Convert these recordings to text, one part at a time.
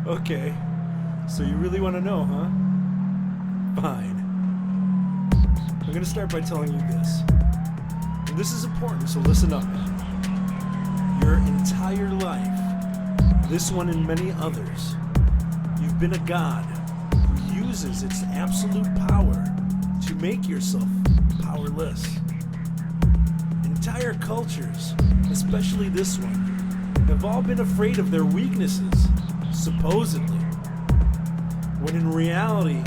Okay, so you really want to know, huh? Fine. I'm gonna start by telling you this. And this is important, so listen up. Your entire life, this one and many others, you've been a god who uses its absolute power to make yourself powerless. Entire cultures, especially this one, have all been afraid of their weaknesses, supposedly, when in reality,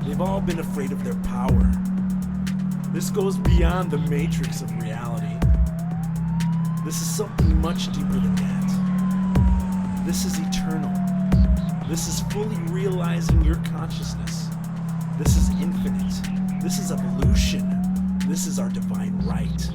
they've all been afraid of their power. This goes beyond the matrix of reality. This is something much deeper than that. This is eternal. This is fully realizing your consciousness. This is infinite. This is evolution. This is our divine right.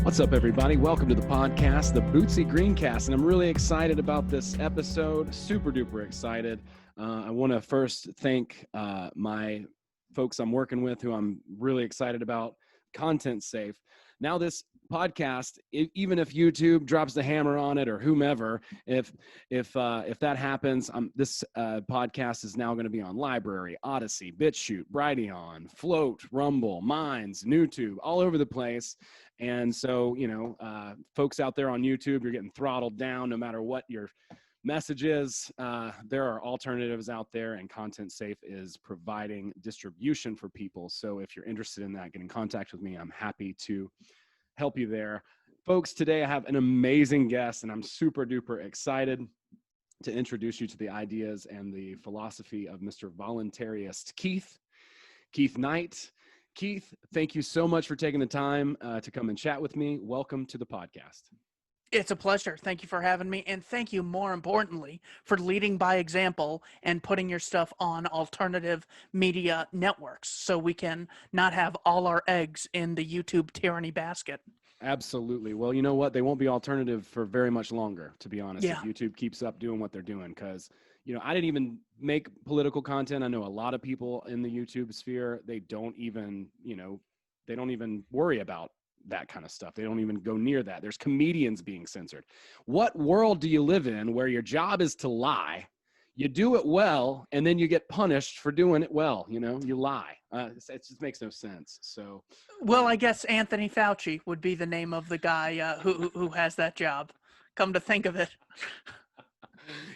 What's up, everybody? Welcome to the podcast, the Bootsy Greencast, and I'm really excited about this episode. Super duper excited. I want to first thank my folks I'm working with, who I'm really excited about. Content Safe. Now, this podcast, even if YouTube drops the hammer on it or whomever, if that happens, this podcast is now going to be on LBRY, Odyssey, BitChute, Brighteon, Float, Rumble, Minds, NewTube, all over the place. And so, folks out there on YouTube, you're getting throttled down no matter what your message is. There are alternatives out there, and Content Safe is providing distribution for people. So if you're interested in that, get in contact with me. I'm happy to help you there. Folks, today I have an amazing guest, and I'm super duper excited to introduce you to the ideas and the philosophy of Mr. Voluntarist Keith Knight. Keith, thank you so much for taking the time to come and chat with me. Welcome to the podcast. It's a pleasure. Thank you for having me. And thank you, more importantly, for leading by example and putting your stuff on alternative media networks so we can not have all our eggs in the YouTube tyranny basket. Absolutely. Well, you know what? They won't be alternative for very much longer, to be honest, Yeah. if YouTube keeps up doing what they're doing. Because, I didn't even make political content. I know a lot of people in the YouTube sphere, they don't even worry about that kind of stuff. They don't even go near that. There's comedians being censored. What world do you live in where your job is to lie? You do it well, and then you get punished for doing it well. You lie. It just makes no sense. So, Well, I guess Anthony Fauci would be the name of the guy who has that job. Come to think of it.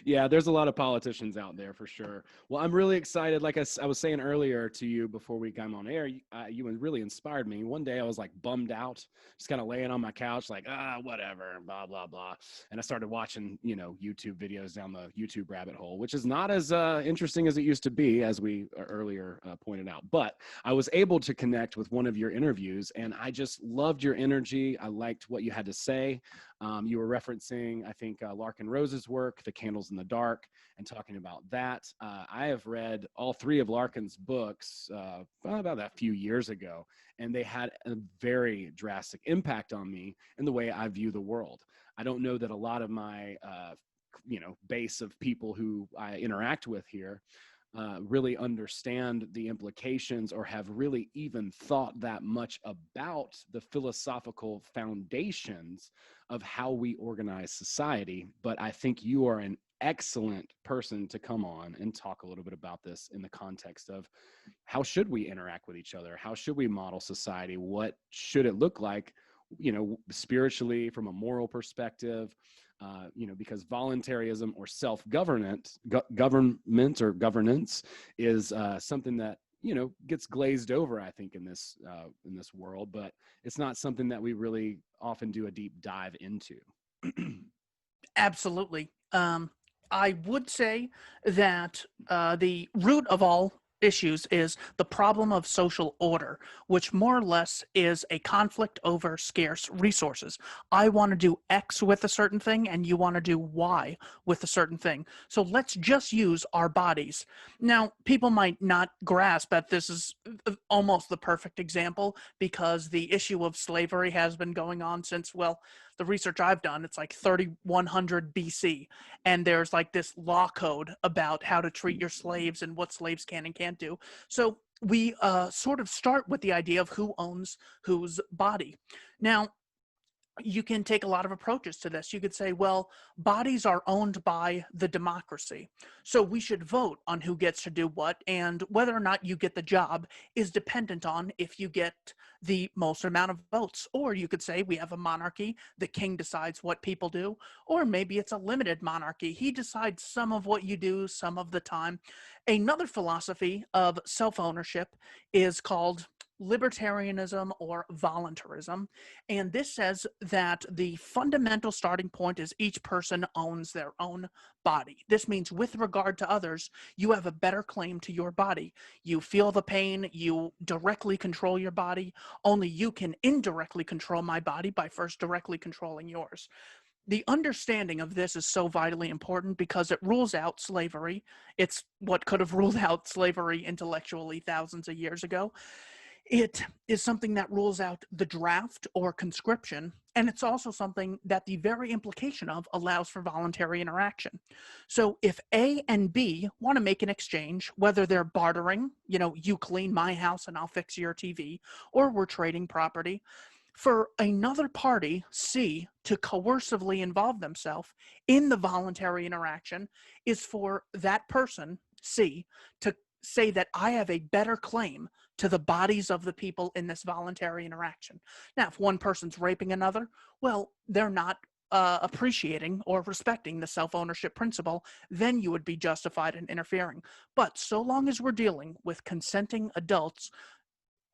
yeah, there's a lot of politicians out there for sure. Well, I'm really excited. Like I was saying earlier to you before we came on air, you really inspired me. One day I was like bummed out, just kind of laying on my couch, like, whatever, blah, blah, blah. And I started watching, YouTube videos down the YouTube rabbit hole, which is not as interesting as it used to be, as we earlier pointed out. But I was able to connect with one of your interviews, and I just loved your energy. I liked what you had to say. You were referencing, I think, Larkin Rose's work, The Candles in the Dark, and talking about that. I have read all three of Larkin's books about a few years ago, and they had a very drastic impact on me in the way I view the world. I don't know that a lot of my, base of people who I interact with here really understand the implications or have really even thought that much about the philosophical foundations of how we organize society. But I think you are an excellent person to come on and talk a little bit about this in the context of how should we interact with each other? How should we model society? What should it look like, spiritually, from a moral perspective? Because voluntarism or self-government, government or governance is something that gets glazed over, I think, in this world, but it's not something that we really often do a deep dive into. Absolutely. I would say that the root of all issues is the problem of social order, which more or less is a conflict over scarce resources. I want to do X with a certain thing, and you want to do Y with a certain thing. So let's just use our bodies. Now, people might not grasp that this is almost the perfect example, because the issue of slavery has been going on since, well, the research I've done, it's like 3100 BC. And there's like this law code about how to treat your slaves and what slaves can and can't do. So we sort of start with the idea of who owns whose body. Now, you can take a lot of approaches to this. You could say, well, bodies are owned by the democracy, so we should vote on who gets to do what, and whether or not you get the job is dependent on if you get the most amount of votes. Or you could say we have a monarchy, the king decides what people do, or maybe it's a limited monarchy. He decides some of what you do some of the time. Another philosophy of self-ownership is called libertarianism or voluntarism. And this says that the fundamental starting point is each person owns their own body. This means with regard to others, you have a better claim to your body. You feel the pain, you directly control your body. Only you can indirectly control my body by first directly controlling yours. The understanding of this is so vitally important because it rules out slavery. It's what could have ruled out slavery intellectually thousands of years ago. It is something that rules out the draft or conscription, and it's also something that the very implication of allows for voluntary interaction. So if A and B want to make an exchange, whether they're bartering, you clean my house and I'll fix your TV, or we're trading property, for another party, C, to coercively involve themselves in the voluntary interaction is for that person, C, to say that I have a better claim to the bodies of the people in this voluntary interaction. Now, if one person's raping another, well, they're not appreciating or respecting the self-ownership principle, then you would be justified in interfering. But so long as we're dealing with consenting adults,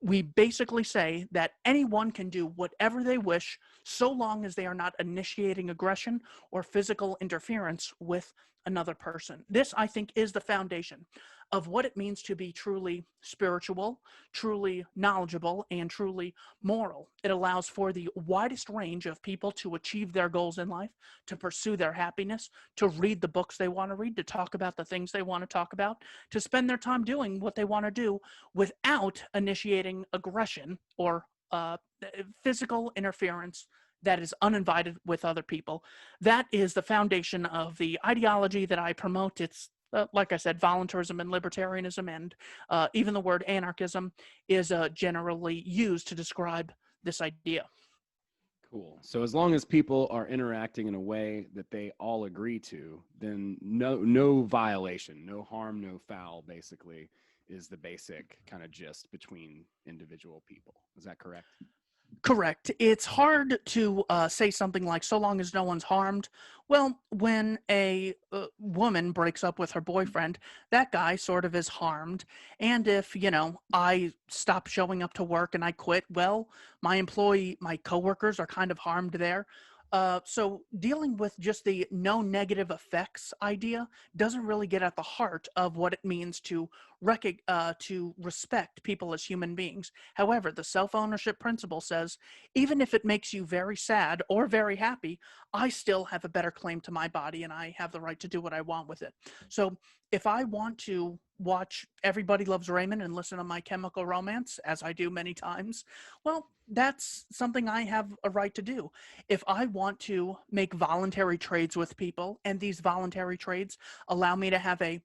we basically say that anyone can do whatever they wish so long as they are not initiating aggression or physical interference with another person. This, I think, is the foundation of what it means to be truly spiritual, truly knowledgeable, and truly moral. It allows for the widest range of people to achieve their goals in life, to pursue their happiness, to read the books they want to read, to talk about the things they want to talk about, to spend their time doing what they want to do without initiating aggression or physical interference that is uninvited with other people. That is the foundation of the ideology that I promote. It's like I said, voluntarism and libertarianism, and even the word anarchism is generally used to describe this idea. Cool. So as long as people are interacting in a way that they all agree to, then no violation, no harm, no foul, basically, is the basic kind of gist between individual people. Is that correct? Correct. It's hard to say something like, so long as no one's harmed. Well, when a woman breaks up with her boyfriend, that guy sort of is harmed. And if, I stop showing up to work and I quit, well, my coworkers are kind of harmed there. So dealing with just the no negative effects idea doesn't really get at the heart of what it means to respect people as human beings. However, the self-ownership principle says, even if it makes you very sad or very happy, I still have a better claim to my body and I have the right to do what I want with it. So if I want to watch Everybody Loves Raymond and listen to My Chemical Romance, as I do many times, well, that's something I have a right to do. If I want to make voluntary trades with people, and these voluntary trades allow me to have a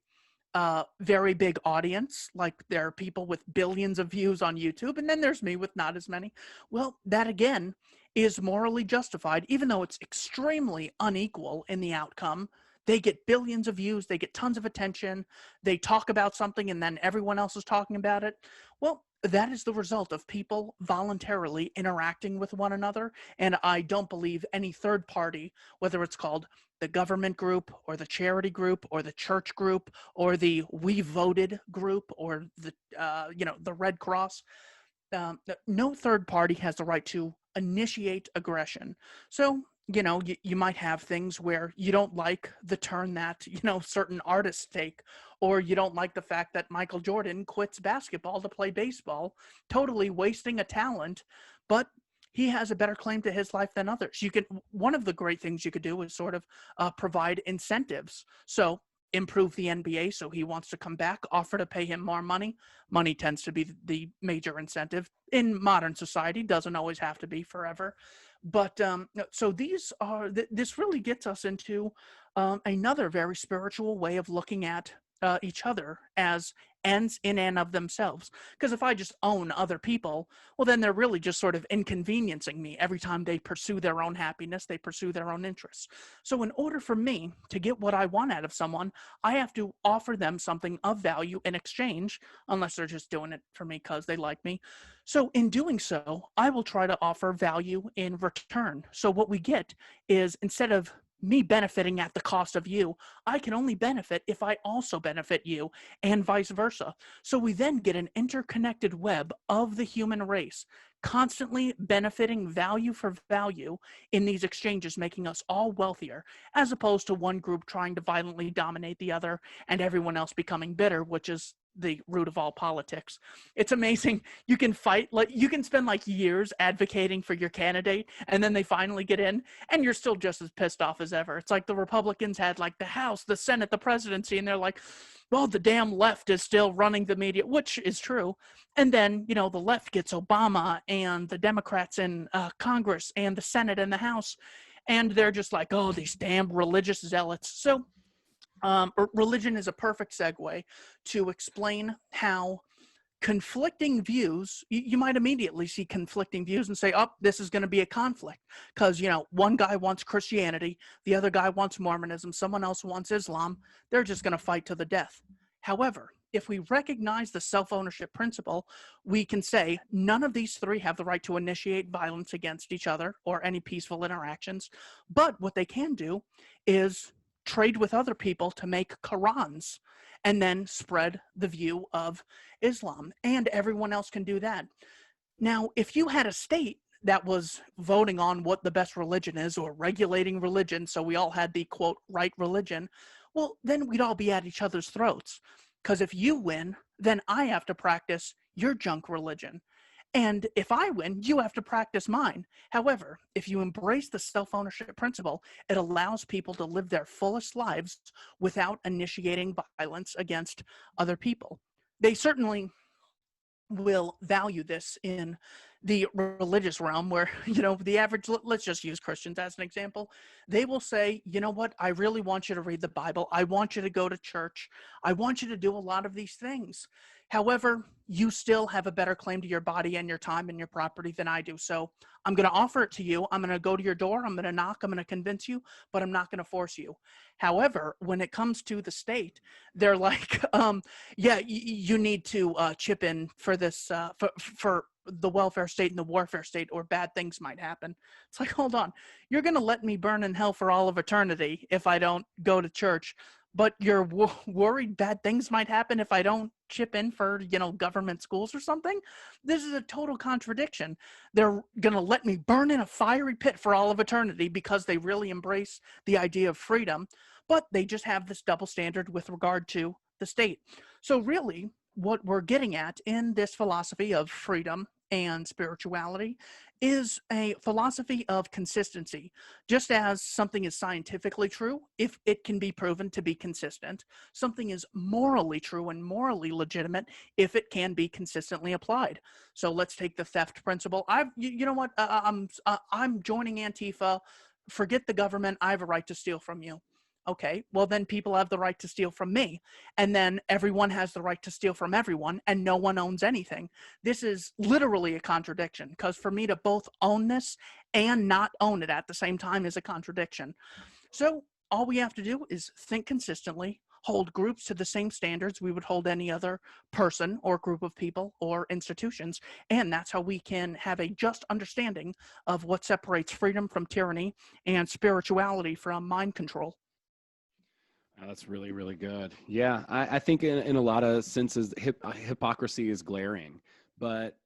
very big audience, like there are people with billions of views on YouTube, and then there's me with not as many, well, that again is morally justified, even though it's extremely unequal in the outcome. They get billions of views, they get tons of attention, they talk about something and then everyone else is talking about it. Well, that is the result of people voluntarily interacting with one another. And I don't believe any third party, whether it's called the government group or the charity group or the church group or the We Voted group or the Red Cross, no third party has the right to initiate aggression. So, you might have things where you don't like the turn that, certain artists take, or you don't like the fact that Michael Jordan quits basketball to play baseball, totally wasting a talent, but he has a better claim to his life than others. One of the great things you could do is sort of provide incentives. So improve the NBA, so he wants to come back, offer to pay him more money. Money tends to be the major incentive in modern society, doesn't always have to be forever. But so these are, this really gets us into another very spiritual way of looking at each other as ends in and of themselves. Because if I just own other people, well, then they're really just sort of inconveniencing me every time they pursue their own happiness, they pursue their own interests. So in order for me to get what I want out of someone, I have to offer them something of value in exchange, unless they're just doing it for me because they like me. So in doing so, I will try to offer value in return. So what we get is, instead of me benefiting at the cost of you, I can only benefit if I also benefit you, and vice versa. So we then get an interconnected web of the human race, constantly benefiting value for value in these exchanges, making us all wealthier, as opposed to one group trying to violently dominate the other and everyone else becoming bitter, which is the root of all politics. It's amazing. You can fight, like, you can spend like years advocating for your candidate, and then they finally get in and you're still just as pissed off as ever. It's like the Republicans had like the House, the Senate, the presidency, and they're like, well, the damn left is still running the media, which is true. And then, you know, the left gets Obama and the Democrats in Congress and the Senate and the House, and they're just like, oh, these damn religious zealots. So religion is a perfect segue to explain how conflicting views, you might immediately see conflicting views and say, oh, this is going to be a conflict because, you know, one guy wants Christianity, the other guy wants Mormonism, someone else wants Islam. They're just going to fight to the death. However, if we recognize the self-ownership principle, we can say none of these three have the right to initiate violence against each other or any peaceful interactions. But what they can do is trade with other people to make Qurans and then spread the view of Islam. And everyone else can do that. Now, if you had a state that was voting on what the best religion is or regulating religion, so we all had the, quote, right religion, well, then we'd all be at each other's throats. Because if you win, then I have to practice your junk religion. And if I win, you have to practice mine. However, if you embrace the self-ownership principle, it allows people to live their fullest lives without initiating violence against other people. They certainly will value this in the religious realm where, you know, the average, let's just use Christians as an example. They will say, you know what, I really want you to read the Bible. I want you to go to church. I want you to do a lot of these things. However, you still have a better claim to your body and your time and your property than I do. So I'm going to offer it to you. I'm going to go to your door. I'm going to knock. I'm going to convince you, but I'm not going to force you. However, when it comes to the state, they're like, yeah, you need to chip in for this, for the welfare state and the warfare state, or bad things might happen. It's like, hold on, you're going to let me burn in hell for all of eternity if I don't go to church, but you're worried bad things might happen if I don't chip in for, you know, government schools or something? This is a total contradiction. They're going to let me burn in a fiery pit for all of eternity because they really embrace the idea of freedom, but they just have this double standard with regard to the state. So really, what we're getting at in this philosophy of freedom and spirituality is a philosophy of consistency. Just as something is scientifically true if it can be proven to be consistent, something is morally true and morally legitimate if it can be consistently applied. So let's take the theft principle. You know what? I'm joining Antifa. Forget the government. I have a right to steal from you. Okay, well then people have the right to steal from me, and then everyone has the right to steal from everyone, and no one owns anything. This is literally a contradiction, because for me to both own this and not own it at the same time is a contradiction. So all we have to do is think consistently, hold groups to the same standards we would hold any other person or group of people or institutions, and that's how we can have a just understanding of what separates freedom from tyranny and spirituality from mind control. Oh, that's really, really good. Yeah, I think in a lot of senses, hypocrisy is glaring, but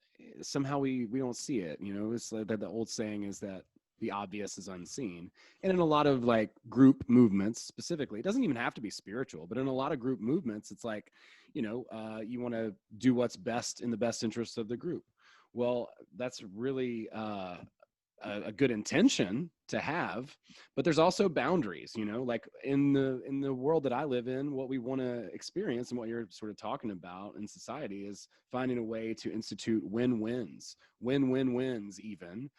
somehow we don't see it. You know, it's like the old saying is that the obvious is unseen. And in a lot of like group movements specifically, it doesn't even have to be spiritual, but in a lot of group movements, it's like, you know, you want to do what's best in the best interest of the group. Well, that's really a good intention to have, but there's also boundaries, you know, like in the world that I live in, what we want to experience and what you're sort of talking about in society is finding a way to institute win-wins even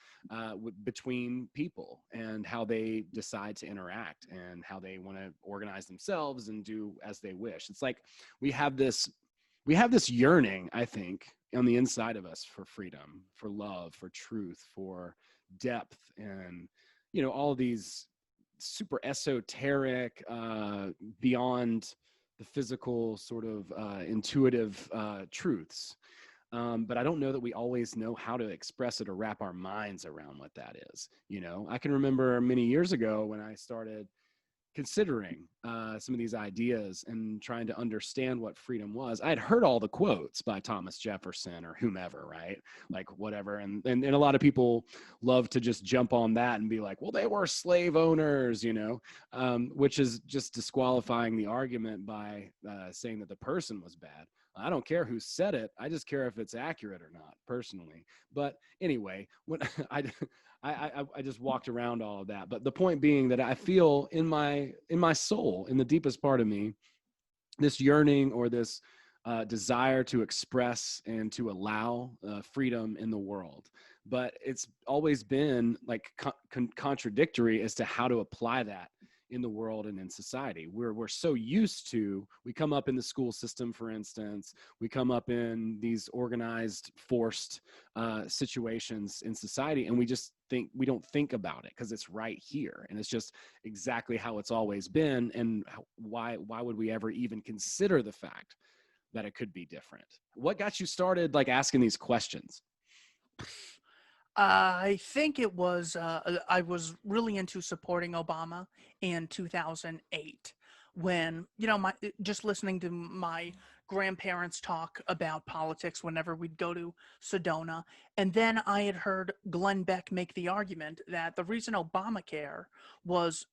between people and how they decide to interact and how they want to organize themselves and do as they wish. It's like we have this yearning, I think, on the inside of us for freedom, for love, for truth, for depth, and, you know, all these super esoteric, beyond the physical sort of intuitive truths. But I don't know that we always know how to express it or wrap our minds around what that is. You know, I can remember many years ago when I started considering some of these ideas and trying to understand what freedom was. I had heard all the quotes by Thomas Jefferson or whomever, right? Like whatever. And a lot of people love to just jump on that and be like, well, they were slave owners, you know, which is just disqualifying the argument by saying that the person was bad. I don't care who said it. I just care if it's accurate or not, personally. But anyway, when I just walked around all of that. But the point being that I feel in my soul, in the deepest part of me, this yearning or this desire to express and to allow freedom in the world. But it's always been like contradictory as to how to apply that in the world and in society. We're so used to, we come up in the school system, for instance, we come up in these organized, forced situations in society, and we don't think about it because it's right here. And it's just exactly how it's always been. And why would we ever even consider the fact that it could be different? What got you started like asking these questions? I think it was, I was really into supporting Obama in 2008 when, you know, just listening to my grandparents talk about politics whenever we'd go to Sedona. And then I had heard Glenn Beck make the argument that the reason Obamacare was,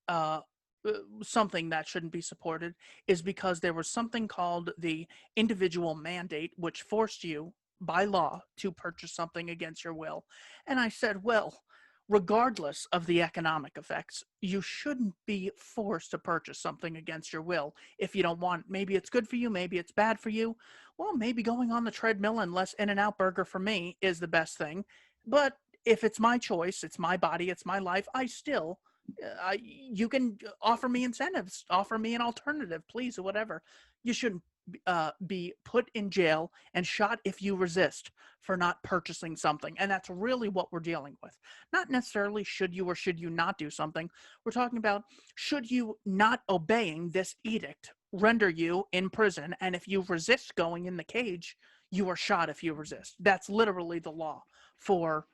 something that shouldn't be supported is because there was something called the individual mandate, which forced you by law to purchase something against your will. And I said, well, regardless of the economic effects, you shouldn't be forced to purchase something against your will if you don't want. Maybe it's good for you, maybe it's bad for you. Well, maybe going on the treadmill and less In-N-Out Burger for me is the best thing. But if it's my choice, it's my body, it's my life, you can offer me incentives, offer me an alternative, please, or whatever. You shouldn't be put in jail and shot if you resist for not purchasing something. And that's really what we're dealing with. Not necessarily should you or should you not do something. We're talking about should you not obeying this edict render you in prison, and if you resist going in the cage, you are shot if you resist. That's literally the law for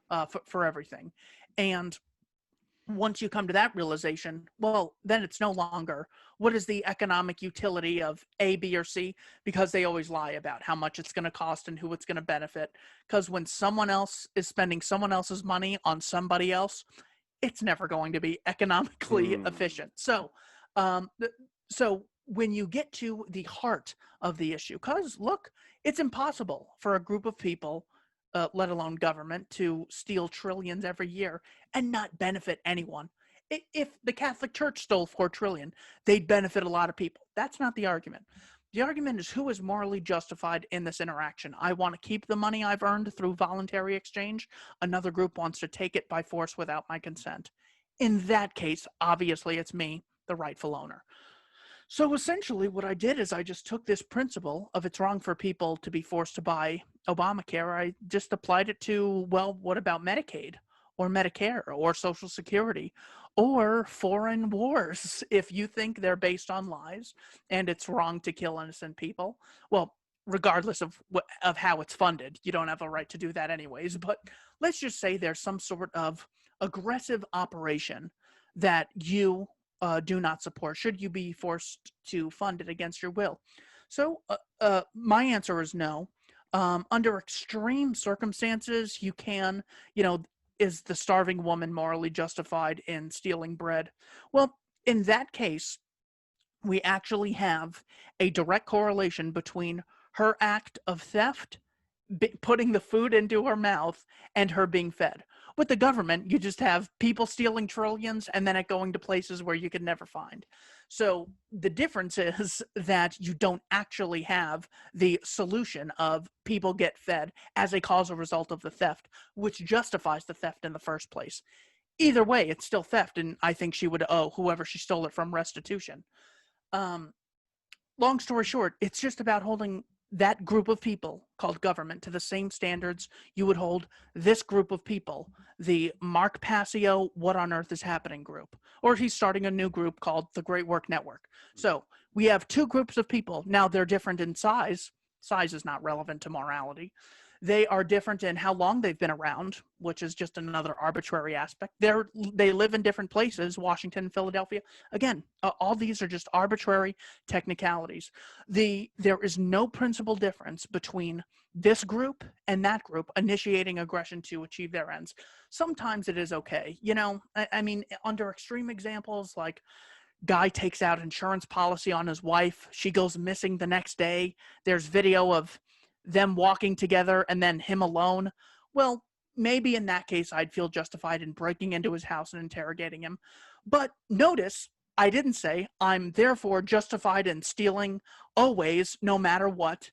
everything. And once you come to that realization, well, then it's no longer what is the economic utility of A, B, or C, because they always lie about how much it's going to cost and who it's going to benefit. Because when someone else is spending someone else's money on somebody else, it's never going to be economically efficient. So, so when you get to the heart of the issue, because look, it's impossible for a group of people, let alone government, to steal trillions every year and not benefit anyone. If the Catholic Church stole $4 trillion, they'd benefit a lot of people. That's not the argument. The argument is who is morally justified in this interaction. I want to keep the money I've earned through voluntary exchange. Another group wants to take it by force without my consent. In that case, obviously it's me, the rightful owner. So essentially what I did is I just took this principle of it's wrong for people to be forced to buy Obamacare. I just applied it to, well, what about Medicaid or Medicare or Social Security or foreign wars? If you think they're based on lies and it's wrong to kill innocent people, well, regardless of how it's funded, you don't have a right to do that anyways. But let's just say there's some sort of aggressive operation that you do not support. Should you be forced to fund it against your will? So my answer is no. Under extreme circumstances, you can, is the starving woman morally justified in stealing bread? Well, in that case, we actually have a direct correlation between her act of theft, putting the food into her mouth, and her being fed. With the government, you just have people stealing trillions and then it going to places where you could never find. So the difference is that you don't actually have the solution of people get fed as a causal result of the theft, which justifies the theft in the first place. Either way, it's still theft, and I think she would owe whoever she stole it from restitution. Um, Long story short, it's just about holding that group of people called government to the same standards you would hold this group of people, the Mark Passio What on Earth is Happening group, or he's starting a new group called the Great Work Network. So we have two groups of people. Now they're different in size. Size is not relevant to morality. They are different in how long they've been around, which is just another arbitrary aspect. They live in different places, Washington and Philadelphia. Again, all these are just arbitrary technicalities. There is no principal difference between this group and that group initiating aggression to achieve their ends. Sometimes it is okay. I mean, under extreme examples, like guy takes out insurance policy on his wife. She goes missing the next day. There's video of them walking together and then him alone. Well, maybe in that case, I'd feel justified in breaking into his house and interrogating him. But notice, I didn't say I'm therefore justified in stealing always, no matter what,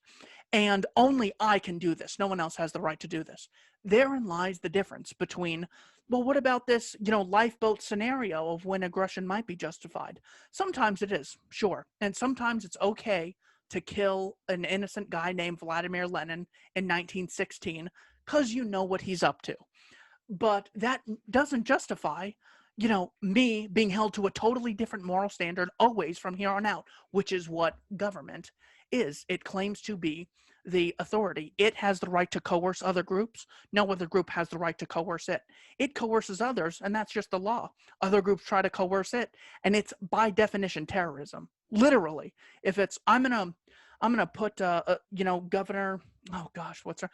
and only I can do this. No one else has the right to do this. Therein lies the difference between, well, what about this, lifeboat scenario of when aggression might be justified? Sometimes it is, sure. And sometimes it's okay to kill an innocent guy named Vladimir Lenin in 1916 because you know what he's up to. But that doesn't justify, me being held to a totally different moral standard always from here on out, which is what government is. It claims to be the authority. It has the right to coerce other groups. No other group has the right to coerce it. It coerces others, and that's just the law. Other groups try to coerce it, and it's by definition terrorism. Literally, if it's I'm gonna put Governor. Oh gosh, what's her?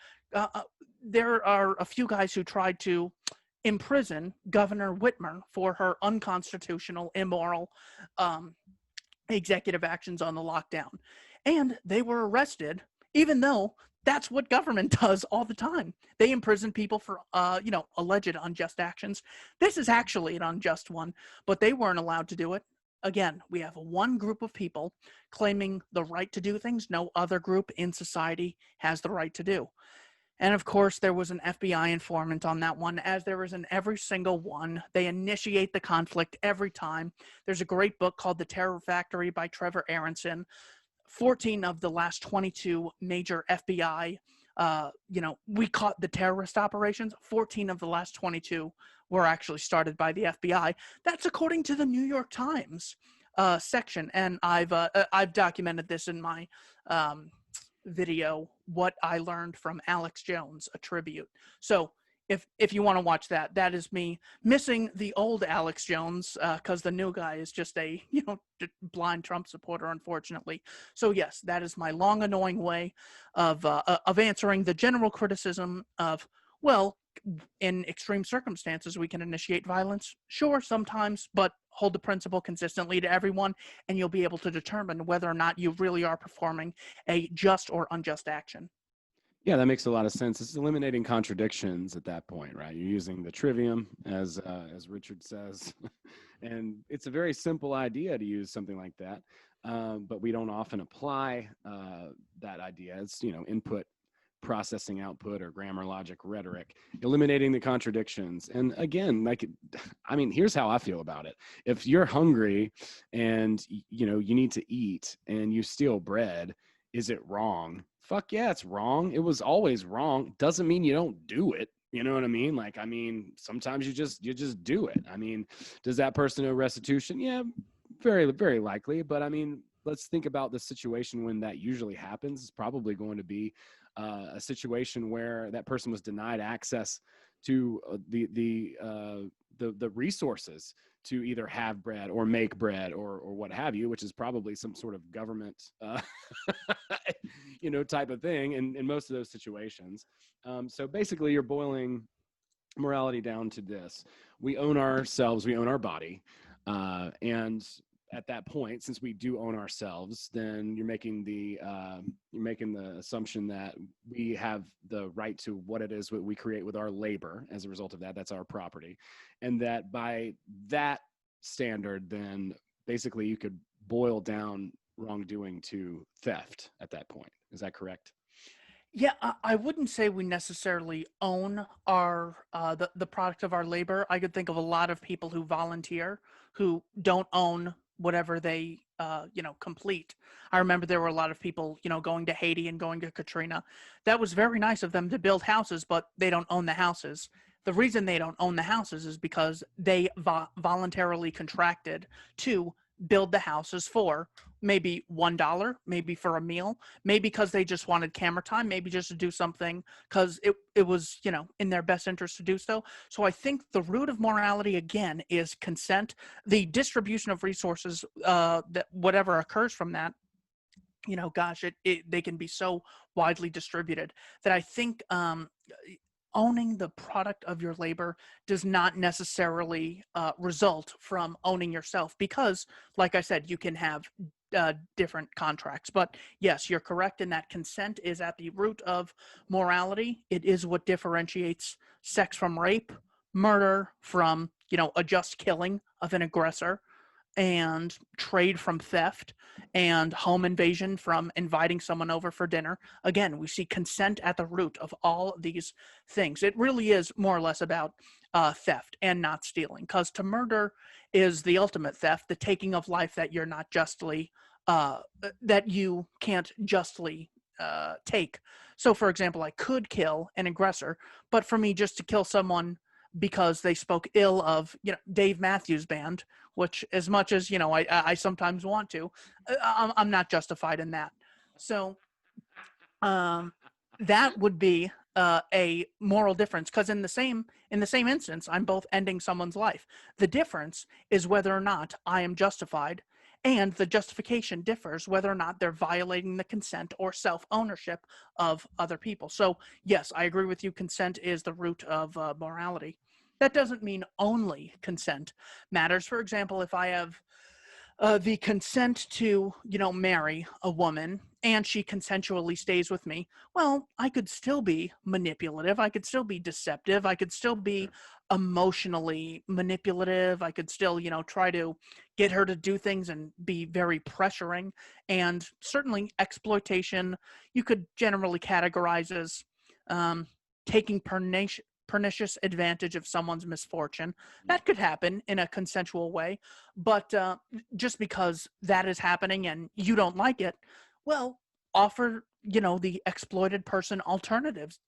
There are a few guys who tried to imprison Governor Whitmer for her unconstitutional, immoral executive actions on the lockdown, and they were arrested, even though that's what government does all the time. They imprison people for, alleged unjust actions. This is actually an unjust one, but they weren't allowed to do it. Again, we have one group of people claiming the right to do things no other group in society has the right to do. And of course, there was an FBI informant on that one, as there is in every single one. They initiate the conflict every time. There's a great book called The Terror Factory by Trevor Aronson. 14 of the last 22 major FBI, we caught the terrorist operations. 14 of the last 22 were actually started by the FBI. That's according to the New York Times section. And I've documented this in my video, What I Learned from Alex Jones, a tribute. So if you want to watch that, that is me missing the old Alex Jones because the new guy is just a blind Trump supporter, unfortunately. So yes, that is my long, annoying way of answering the general criticism of, well, in extreme circumstances we can initiate violence. Sure, sometimes, but hold the principle consistently to everyone, and you'll be able to determine whether or not you really are performing a just or unjust action. Yeah, that makes a lot of sense. It's eliminating contradictions at that point, right? You're using the trivium, as Richard says, and it's a very simple idea to use something like that, but we don't often apply that idea. It's input, processing, output, or grammar, logic, rhetoric, eliminating the contradictions. And again, here's how I feel about it. If you're hungry and you need to eat and you steal bread, is it wrong? Fuck yeah, it's wrong. It was always wrong. Doesn't mean you don't do it. You know what I mean? Sometimes you just do it. Does that person owe restitution? Yeah, very, very likely. But let's think about the situation when that usually happens. It's probably going to be a situation where that person was denied access to the resources to either have bread or make bread or what have you, which is probably some sort of government, type of thing in most of those situations. So basically you're boiling morality down to this. We own ourselves, we own our body. And at that point, since we do own ourselves, then you're making the assumption that we have the right to what it is what we create with our labor. As a result of that, that's our property, and that by that standard, then basically you could boil down wrongdoing to theft at that point. Is that correct? Yeah, I wouldn't say we necessarily own our the product of our labor. I could think of a lot of people who volunteer who don't own whatever they complete. I remember there were a lot of people going to Haiti and going to Katrina. That was very nice of them to build houses, but they don't own the houses. The reason they don't own the houses is because they voluntarily contracted to build the houses for maybe $1, maybe for a meal, maybe because they just wanted camera time, maybe just to do something because it was, in their best interest to do so. So I think the root of morality, again, is consent. The distribution of resources, that whatever occurs from that, they can be so widely distributed that I think owning the product of your labor does not necessarily result from owning yourself, because, like I said, you can have different contracts. But yes, you're correct in that consent is at the root of morality. It is what differentiates sex from rape, murder from, a just killing of an aggressor, and trade from theft, and home invasion from inviting someone over for dinner. Again, we see consent at the root of all these things. It really is more or less about theft and not stealing, because to murder is the ultimate theft, the taking of life that you're not justly, that you can't justly take. So, for example, I could kill an aggressor, but for me just to kill someone because they spoke ill of, Dave Matthews Band, which, as much as, I sometimes want to, I'm not justified in that. So that would be a moral difference, because in the same instance, I'm both ending someone's life. The difference is whether or not I am justified, and the justification differs whether or not they're violating the consent or self-ownership of other people. So yes, I agree with you. Consent is the root of morality. That doesn't mean only consent matters. For example, if I have the consent to, marry a woman and she consensually stays with me, well, I could still be manipulative. I could still be deceptive. I could still be emotionally manipulative. I could still, try to get her to do things and be very pressuring. And certainly exploitation, you could generally categorize as taking pernicious advantage of someone's misfortune. That could happen in a consensual way, but just because that is happening and you don't like it, well, offer the exploited person alternatives.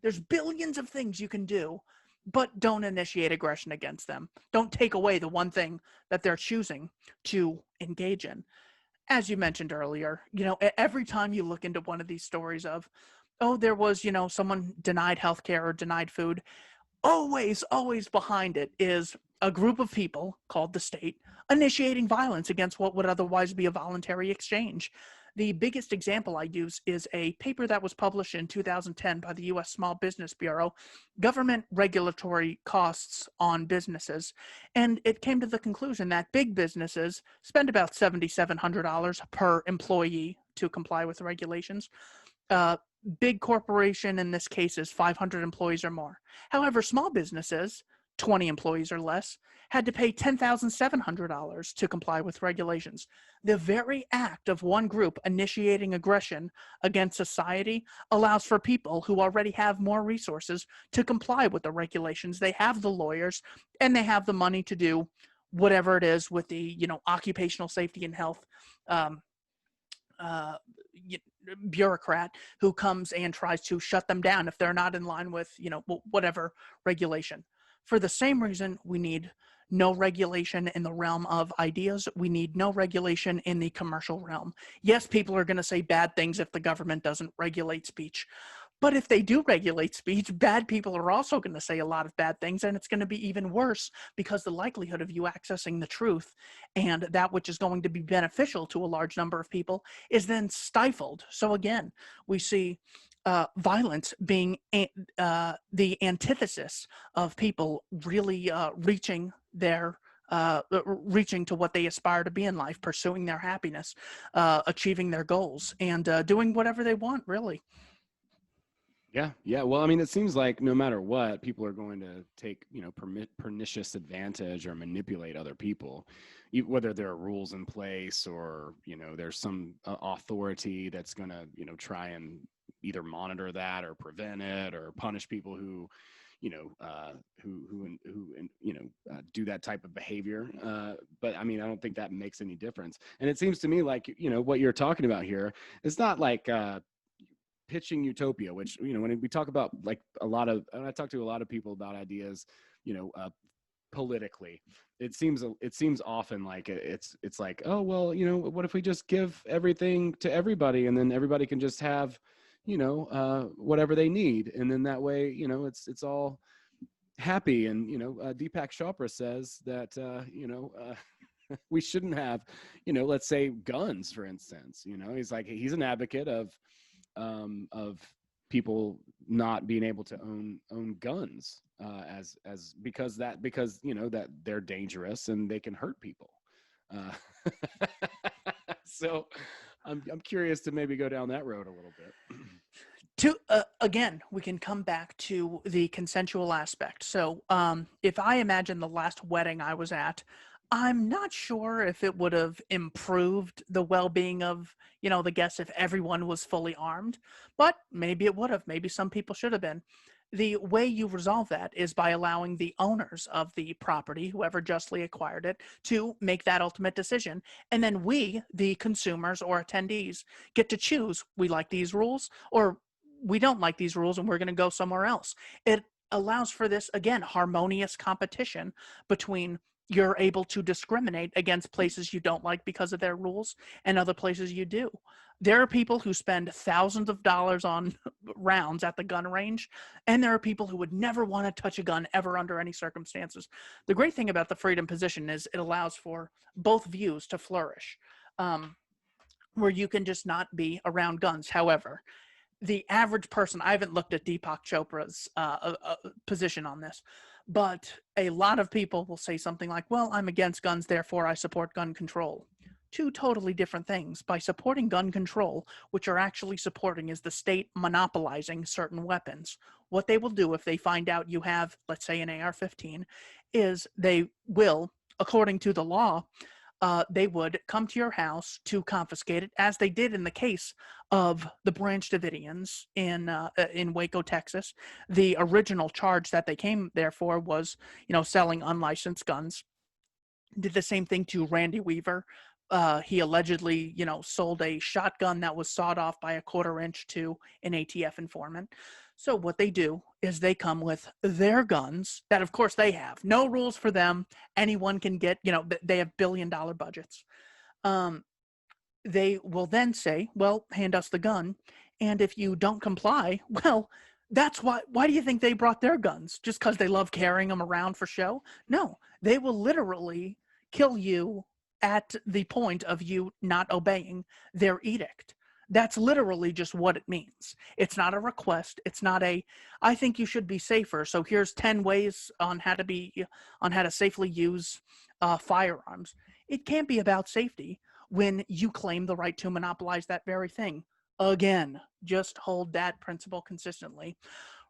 There's billions of things you can do, but don't initiate aggression against them. Don't take away the one thing that they're choosing to engage in. As you mentioned earlier, every time you look into one of these stories of, oh, there was, someone denied healthcare or denied food, always behind it is a group of people called the state initiating violence against what would otherwise be a voluntary exchange. The biggest example I use is a paper that was published in 2010 by the U.S. Small Business Bureau, Government Regulatory Costs on Businesses. And it came to the conclusion that big businesses spend about $7,700 per employee to comply with the regulations. Big corporation in this case is 500 employees or more. However, small businesses, 20 employees or less, had to pay $10,700 to comply with regulations. The very act of one group initiating aggression against society allows for people who already have more resources to comply with the regulations. They have the lawyers and they have the money to do whatever it is with the, occupational safety and health bureaucrat who comes and tries to shut them down if they're not in line with, whatever regulation. For the same reason, we need no regulation in the realm of ideas. We need no regulation in the commercial realm. Yes, people are going to say bad things if the government doesn't regulate speech. But if they do regulate speech, bad people are also going to say a lot of bad things, and it's going to be even worse because the likelihood of you accessing the truth and that which is going to be beneficial to a large number of people is then stifled. So again, we see violence being the antithesis of people really reaching their reaching to what they aspire to be in life, pursuing their happiness, achieving their goals, and doing whatever they want, really. Yeah, yeah. Well, I mean, it seems like no matter what, people are going to take, pernicious advantage or manipulate other people, whether there are rules in place or, there's some authority that's going to, try and either monitor that or prevent it or punish people who, do that type of behavior. But I mean, I don't think that makes any difference. And it seems to me like, what you're talking about here, it's not like, pitching utopia, which when we talk about like I talk to a lot of people about ideas, politically, it seems often like it's like, oh well, what if we just give everything to everybody and then everybody can just have whatever they need, and then that way it's all happy. And Deepak Chopra says that we shouldn't have let's say guns, for instance. He's an advocate of people not being able to own guns because that they're dangerous and they can hurt people. So I'm curious to maybe go down that road a little bit. Again, we can come back to the consensual aspect. So if I imagine the last wedding I was at, I'm not sure if it would have improved the well-being of, the guests if everyone was fully armed, but maybe it would have. Maybe some people should have been. The way you resolve that is by allowing the owners of the property, whoever justly acquired it, to make that ultimate decision. And then we, the consumers or attendees, get to choose. We like these rules, or we don't like these rules and we're going to go somewhere else. It allows for this, again, harmonious competition between you're able to discriminate against places you don't like because of their rules and other places you do. There are people who spend thousands of dollars on rounds at the gun range, and there are people who would never want to touch a gun ever under any circumstances. The great thing about the freedom position is it allows for both views to flourish, where you can just not be around guns. However, the average person, I haven't looked at Deepak Chopra's position on this, but a lot of people will say something like, well, I'm against guns, therefore I support gun control. Two totally different things. By supporting gun control, what you're actually supporting is the state monopolizing certain weapons. What they will do if they find out you have, let's say, an AR-15, is they will, according to the law, they would come to your house to confiscate it, as they did in the case of the Branch Davidians in Waco, Texas. The original charge that they came there for was, selling unlicensed guns. Did the same thing to Randy Weaver. He allegedly, sold a shotgun that was sawed off by a 1/4 inch to an ATF informant. So what they do is they come with their guns that, of course, they have. No rules for them. Anyone can get, they have billion-dollar budgets. They will then say, well, hand us the gun. And if you don't comply, well, that's why do you think they brought their guns? Just because they love carrying them around for show? No, they will literally kill you at the point of you not obeying their edict. That's literally just what it means. It's not a request. It's not I think you should be safer, so here's 10 ways on how to safely use firearms. It can't be about safety when you claim the right to monopolize that very thing. Again, just hold that principle consistently.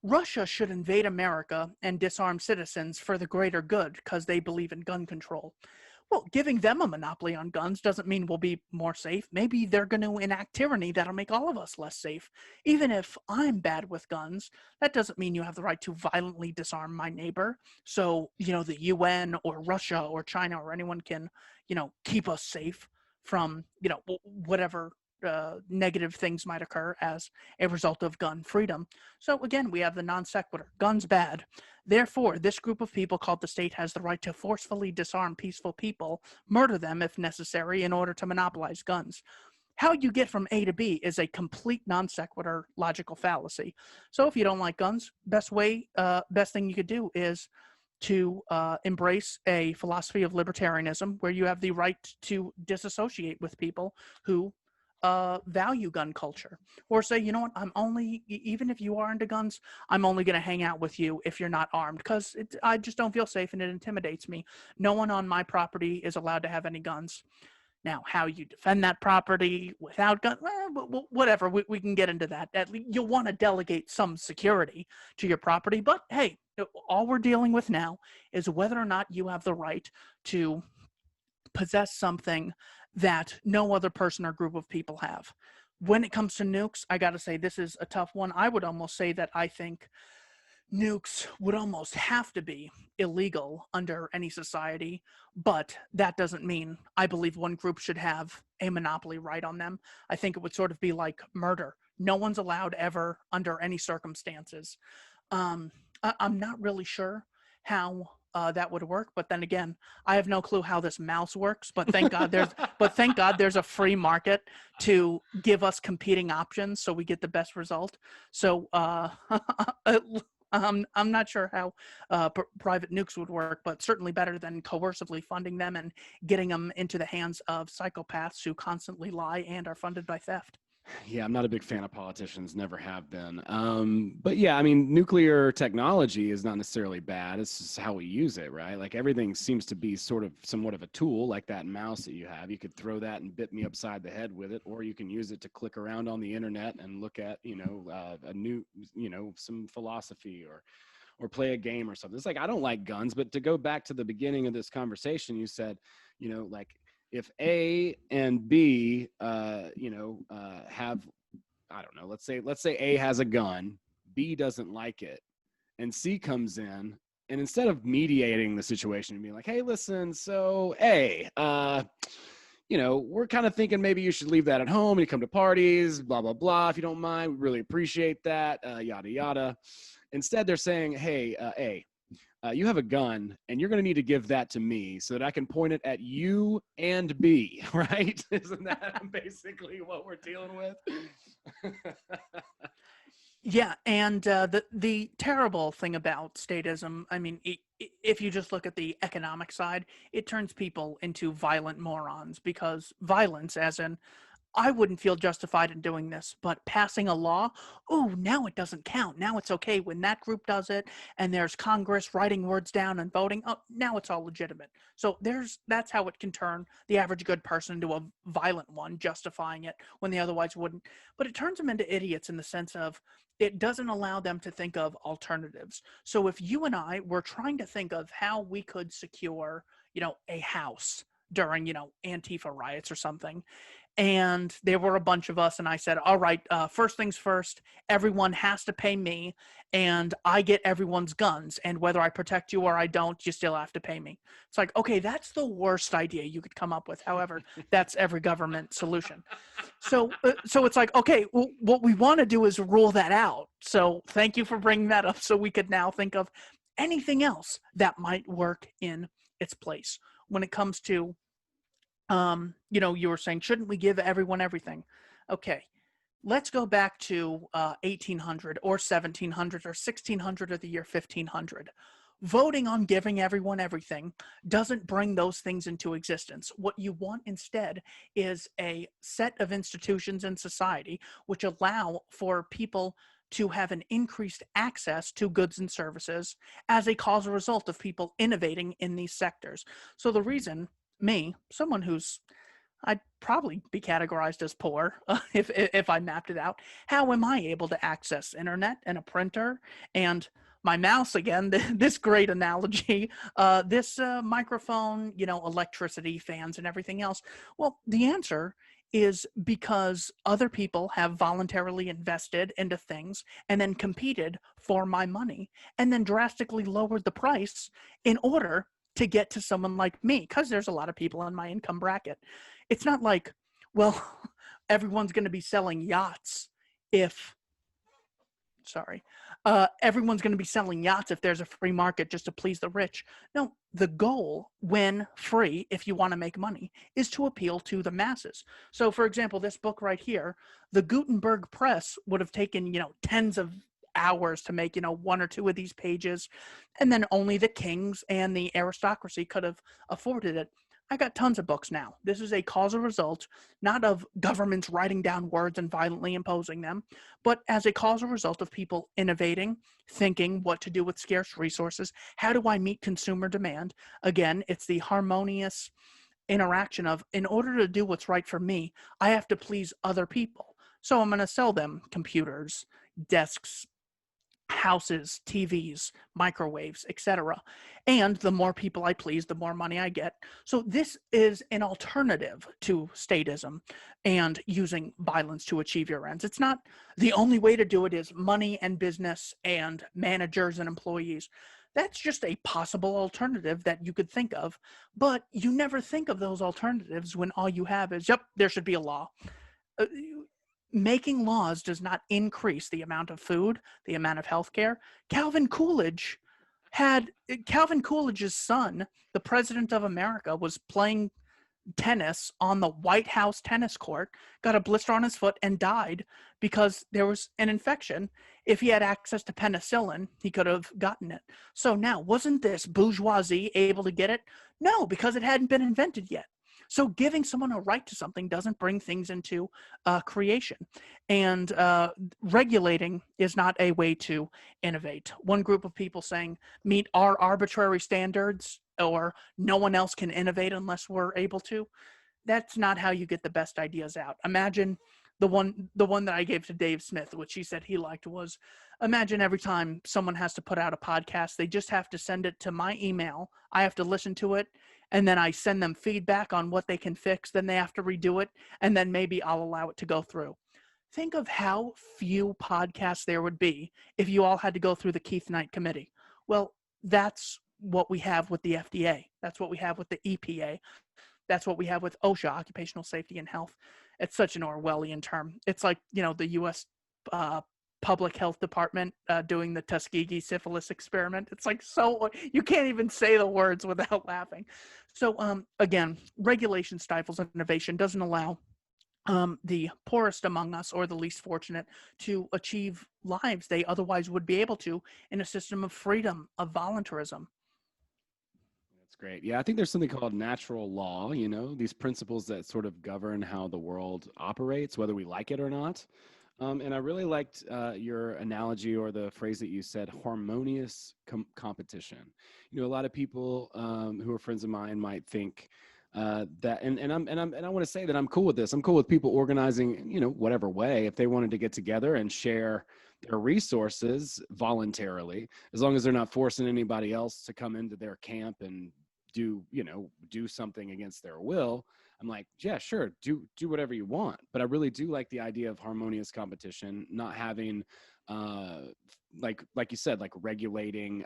Russia should invade America and disarm citizens for the greater good because they believe in gun control. Well, giving them a monopoly on guns doesn't mean we'll be more safe. Maybe they're going to enact tyranny that'll make all of us less safe. Even if I'm bad with guns, that doesn't mean you have the right to violently disarm my neighbor. So, the UN or Russia or China or anyone can, keep us safe from, whatever negative things might occur as a result of gun freedom. So again, we have the non sequitur. Guns bad. Therefore, this group of people called the state has the right to forcefully disarm peaceful people, murder them if necessary in order to monopolize guns. How you get from A to B is a complete non sequitur logical fallacy. So if you don't like guns, best thing you could do is to embrace a philosophy of libertarianism where you have the right to disassociate with people who value gun culture, or say, you know what, I'm only, even if you are into guns, I'm only going to hang out with you if you're not armed, because I just don't feel safe and it intimidates me. No one on my property is allowed to have any guns. Now, how you defend that property without guns, whatever, we can get into that. At least you'll want to delegate some security to your property, but hey, all we're dealing with now is whether or not you have the right to possess something that no other person or group of people have. When it comes to nukes, I got to say, this is a tough one. I would almost say that I think nukes would almost have to be illegal under any society, but that doesn't mean I believe one group should have a monopoly right on them. I think it would sort of be like murder. No one's allowed ever, under any circumstances. I'm not really sure how that would work, but then again, I have no clue how this mouse works. But thank God there's a free market to give us competing options, so we get the best result. So I'm not sure how private nukes would work, but certainly better than coercively funding them and getting them into the hands of psychopaths who constantly lie and are funded by theft. Yeah, I'm not a big fan of politicians, never have been. But yeah, I mean, nuclear technology is not necessarily bad. It's just how we use it, right? Like everything seems to be somewhat of a tool, like that mouse that you have. You could throw that and bit me upside the head with it, or you can use it to click around on the internet and look at, a new, some philosophy or play a game or something. It's like, I don't like guns, but to go back to the beginning of this conversation, you said, like, if A and B, have, I don't know, let's say A has a gun, B doesn't like it, and C comes in, and instead of mediating the situation and being like, hey, listen, so A, we're kind of thinking maybe you should leave that at home and you come to parties, blah, blah, blah, if you don't mind, we really appreciate that, yada, yada. Instead, they're saying, hey, A, you have a gun, and you're going to need to give that to me so that I can point it at you and B, right? Isn't that basically what we're dealing with? Yeah, and the terrible thing about statism, I mean, if you just look at the economic side, it turns people into violent morons, because violence, as in, I wouldn't feel justified in doing this, but passing a law, oh, now it doesn't count. Now it's okay when that group does it, and there's Congress writing words down and voting. Oh, now it's all legitimate. So that's how it can turn the average good person into a violent one, justifying it when they otherwise wouldn't. But it turns them into idiots in the sense of it doesn't allow them to think of alternatives. So if you and I were trying to think of how we could secure, a house during, Antifa riots or something, and there were a bunch of us, and I said, all right, first things first, everyone has to pay me, and I get everyone's guns, and whether I protect you or I don't, you still have to pay me. It's like, okay, that's the worst idea you could come up with. However, that's every government solution. So it's like, okay, well, what we want to do is rule that out. So thank you for bringing that up, so we could now think of anything else that might work in its place. When it comes to you were saying, shouldn't we give everyone everything? Okay, let's go back to 1800 or 1700 or 1600 or the year 1500. Voting on giving everyone everything doesn't bring those things into existence. What you want instead is a set of institutions in society which allow for people to have an increased access to goods and services as a causal result of people innovating in these sectors. So the reason someone I'd probably be categorized as poor if I mapped it out. How am I able to access internet and a printer and my mouse again? This great analogy, this microphone, electricity, fans, and everything else. Well, the answer is because other people have voluntarily invested into things and then competed for my money and then drastically lowered the price in order to get to someone like me, because there's a lot of people in my income bracket. It's not like, well, everyone's going to be selling yachts everyone's going to be selling yachts if there's a free market just to please the rich. No, the goal, when free, if you want to make money, is to appeal to the masses. So, for example, this book right here, the Gutenberg press would have taken, tens of hours to make, one or two of these pages, and then only the kings and the aristocracy could have afforded it. I got tons of books now. This is a causal result, not of governments writing down words and violently imposing them, but as a causal result of people innovating, thinking what to do with scarce resources. How do I meet consumer demand? Again, it's the harmonious interaction of, in order to do what's right for me, I have to please other people. So I'm going to sell them computers, desks, houses, TVs, microwaves, etc. And the more people I please, the more money I get. So this is an alternative to statism and using violence to achieve your ends. It's not the only way to do it is money and business and managers and employees. That's just a possible alternative that you could think of, but you never think of those alternatives when all you have is, yep, there should be a law. Making laws does not increase the amount of food, the amount of healthcare. Calvin Coolidge's son, the president of America, was playing tennis on the White House tennis court, got a blister on his foot, and died because there was an infection. If he had access to penicillin, he could have gotten it. So now, wasn't this bourgeoisie able to get it? No, because it hadn't been invented yet. So giving someone a right to something doesn't bring things into creation. And regulating is not a way to innovate. One group of people saying, meet our arbitrary standards, or no one else can innovate unless we're able to. That's not how you get the best ideas out. Imagine the one that I gave to Dave Smith, which he said he liked, was, imagine every time someone has to put out a podcast, they just have to send it to my email. I have to listen to it, and then I send them feedback on what they can fix. Then they have to redo it, and then maybe I'll allow it to go through. Think of how few podcasts there would be if you all had to go through the Keith Knight Committee. Well, that's what we have with the FDA. That's what we have with the EPA. That's what we have with OSHA, Occupational Safety and Health. It's such an Orwellian term. It's like, the U.S. Public Health Department doing the Tuskegee syphilis experiment. It's like, so you can't even say the words without laughing. So again, regulation stifles innovation, doesn't allow the poorest among us or the least fortunate to achieve lives they otherwise would be able to in a system of freedom, of voluntarism. That's great. Yeah, I think there's something called natural law, these principles that sort of govern how the world operates, whether we like it or not. And I really liked your analogy, or the phrase that you said, harmonious competition. A lot of people who are friends of mine might think that, and I want to say that I'm cool with this. I'm cool with people organizing, whatever way, if they wanted to get together and share their resources voluntarily, as long as they're not forcing anybody else to come into their camp and do something against their will. I'm like, yeah, sure, do whatever you want. But I really do like the idea of harmonious competition, not having, like you said, like regulating,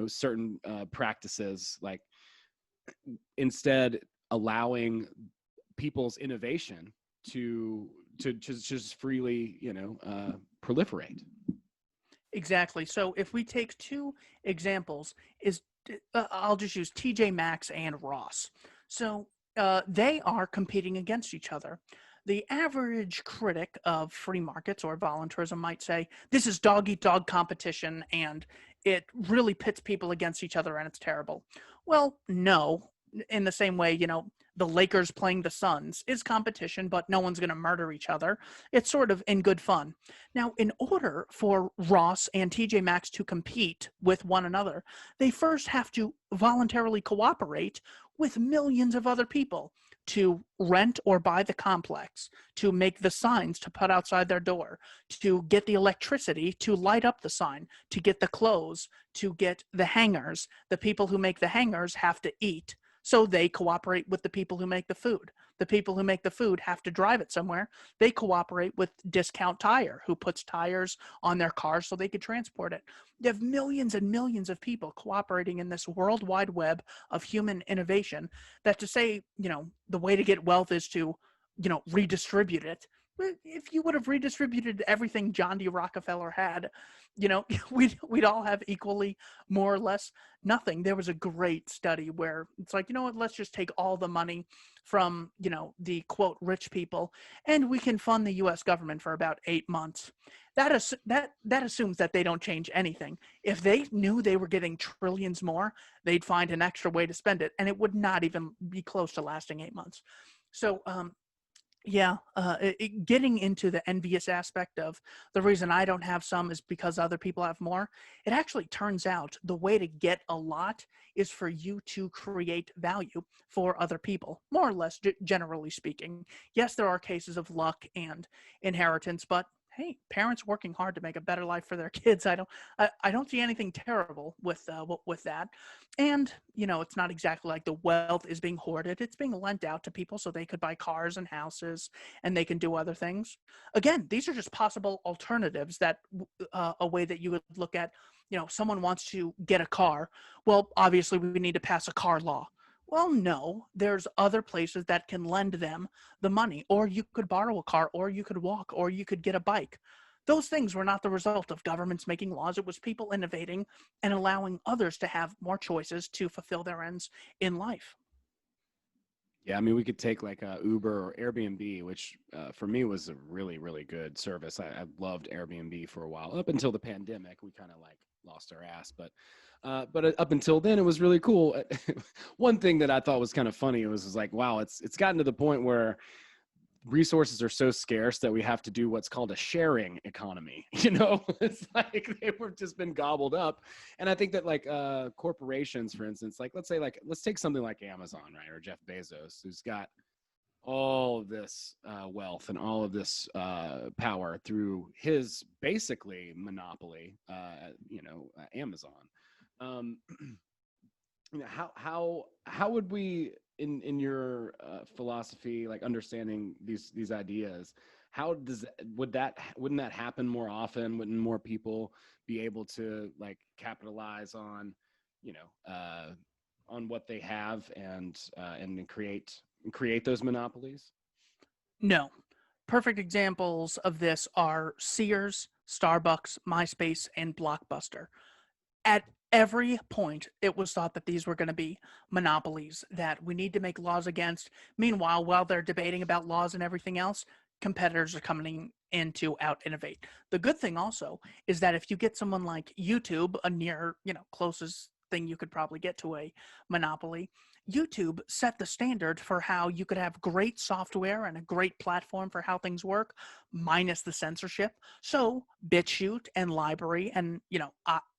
certain practices, like instead allowing people's innovation to just freely, proliferate. Exactly. So if we take two examples, I'll just use TJ Maxx and Ross. So they are competing against each other. The average critic of free markets or voluntarism might say, this is dog-eat-dog competition, and it really pits people against each other, and it's terrible. Well, no. In the same way, the Lakers playing the Suns is competition, but no one's going to murder each other. It's sort of in good fun. Now, in order for Ross and TJ Maxx to compete with one another, they first have to voluntarily cooperate with millions of other people to rent or buy the complex, to make the signs to put outside their door, to get the electricity to light up the sign, to get the clothes, to get the hangers. The people who make the hangers have to eat, so they cooperate with the people who make the food. The people who make the food have to drive it somewhere. They cooperate with Discount Tire, who puts tires on their cars so they could transport it. You have millions and millions of people cooperating in this worldwide web of human innovation, that to say, the way to get wealth is to, redistribute it. if you would have redistributed everything John D. Rockefeller had, we'd all have equally, more or less, nothing. There was a great study where it's like, you know what, let's just take all the money from, the quote rich people, and we can fund the U.S. government for about 8 months. That assumes that they don't change anything. If they knew they were getting trillions more, they'd find an extra way to spend it, and it would not even be close to lasting 8 months. So, getting into the envious aspect of the reason I don't have some is because other people have more. It actually turns out the way to get a lot is for you to create value for other people, more or less, generally speaking. Yes, there are cases of luck and inheritance, but hey, parents working hard to make a better life for their kids. I don't see anything terrible with that. And, it's not exactly like the wealth is being hoarded. It's being lent out to people so they could buy cars and houses and they can do other things. Again, these are just possible alternatives that a way that you would look at, someone wants to get a car. Well, obviously we need to pass a car law. Well, no, there's other places that can lend them the money, or you could borrow a car, or you could walk, or you could get a bike. Those things were not the result of governments making laws. It was people innovating and allowing others to have more choices to fulfill their ends in life. Yeah, I mean, we could take like Uber or Airbnb, which for me was a really, really good service. I loved Airbnb for a while, up until the pandemic. We kind of like lost our ass, but up until then, it was really cool. One thing that I thought was kind of funny was like, wow, it's gotten to the point where resources are so scarce that we have to do what's called a sharing economy. It's like they were just been gobbled up. And I think that like corporations, for instance, like let's take something like Amazon, right? Or Jeff Bezos, who's got all of this wealth and all of this power through his basically monopoly, Amazon. How would we in your philosophy, like understanding these ideas, wouldn't that happen more often? Wouldn't more people be able to like capitalize on on what they have and create those monopolies? No. Perfect examples of this are Sears, Starbucks, MySpace, and Blockbuster. At every point, it was thought that these were going to be monopolies that we need to make laws against. Meanwhile, while they're debating about laws and everything else, competitors are coming in to out-innovate. The good thing also is that if you get someone like YouTube, a near, closest thing you could probably get to a monopoly, YouTube set the standard for how you could have great software and a great platform for how things work, minus the censorship. So BitChute and LBRY and,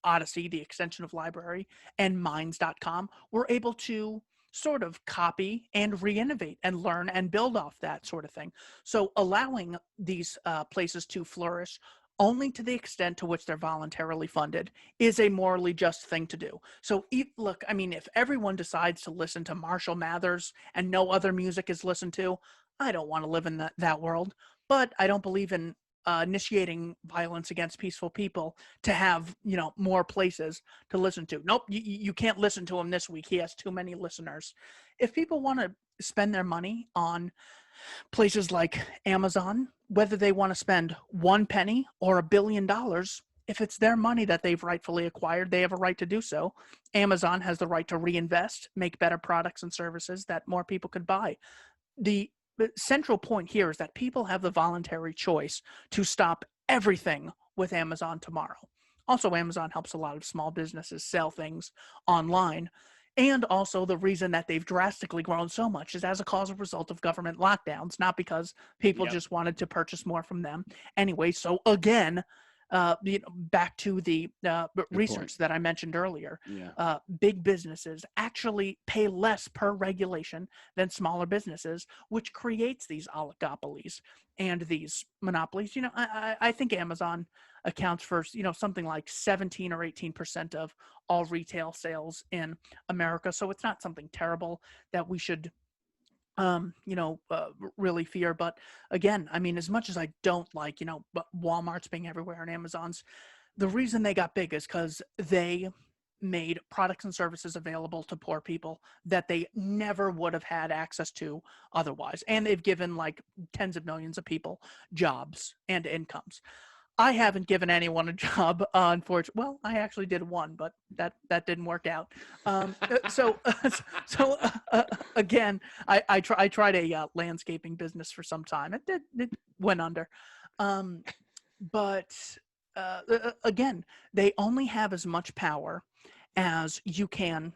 Odyssey, the extension of LBRY, and Minds.com were able to sort of copy and re-innovate and learn and build off that sort of thing. So allowing these places to flourish only to the extent to which they're voluntarily funded is a morally just thing to do. So look, I mean, if everyone decides to listen to Marshall Mathers and no other music is listened to, I don't want to live in that world. But I don't believe in initiating violence against peaceful people to have, more places to listen to. Nope, you can't listen to him this week. He has too many listeners. If people want to spend their money on places like Amazon, whether they want to spend 1 penny or $1 billion, if it's their money that they've rightfully acquired, they have a right to do so. Amazon has the right to reinvest, make better products and services that more people could buy. The central point here is that people have the voluntary choice to stop everything with Amazon tomorrow. Also, Amazon helps a lot of small businesses sell things online. And also the reason that they've drastically grown so much is as a cause of result of government lockdowns, not because people just wanted to purchase more from them. Anyway, so again, back to the research that I mentioned earlier, big businesses actually pay less per regulation than smaller businesses, which creates these oligopolies and these monopolies. I think Amazon accounts for, something like 17 or 18% of all retail sales in America. So it's not something terrible that we should really fear. But again, I mean, as much as I don't like, Walmart's being everywhere and Amazon's, the reason they got big is because they made products and services available to poor people that they never would have had access to otherwise. And they've given like tens of millions of people jobs and incomes. I haven't given anyone a job, unfortunately. Well, I actually did one, but that didn't work out. Again, I tried a landscaping business for some time. It went under. But again, they only have as much power as you can,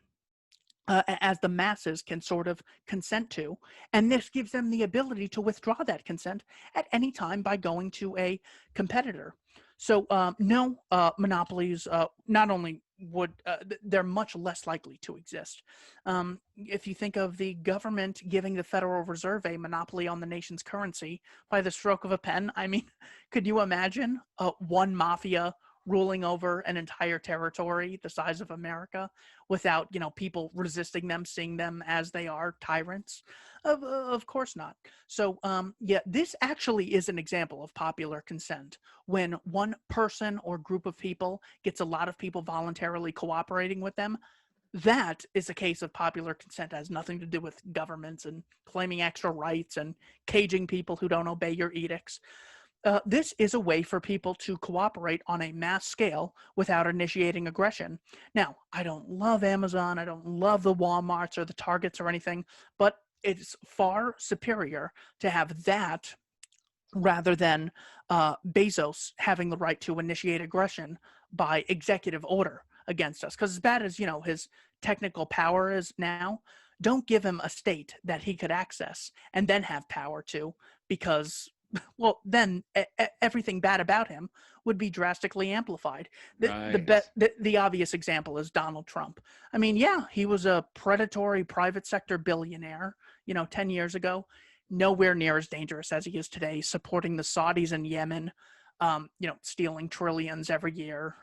as the masses can sort of consent to. And this gives them the ability to withdraw that consent at any time by going to a competitor. So no, monopolies not only would, they're much less likely to exist. If you think of the government giving the Federal Reserve a monopoly on the nation's currency by the stroke of a pen, I mean, could you imagine one mafia ruling over an entire territory the size of America without, people resisting them, seeing them as they are tyrants? Of course not. So yeah, this actually is an example of popular consent, when one person or group of people gets a lot of people voluntarily cooperating with them. That is a case of popular consent. It has nothing to do with governments and claiming extra rights and caging people who don't obey your edicts. This is a way for people to cooperate on a mass scale without initiating aggression. Now, I don't love Amazon. I don't love the Walmarts or the Targets or anything, but it's far superior to have that rather than Bezos having the right to initiate aggression by executive order against us. Because as bad as, his technical power is now, don't give him a state that he could access and then have power to, because well, then everything bad about him would be drastically amplified. The obvious example is Donald Trump. I mean, yeah, he was a predatory private sector billionaire, 10 years ago, nowhere near as dangerous as he is today, supporting the Saudis in Yemen, stealing trillions every year,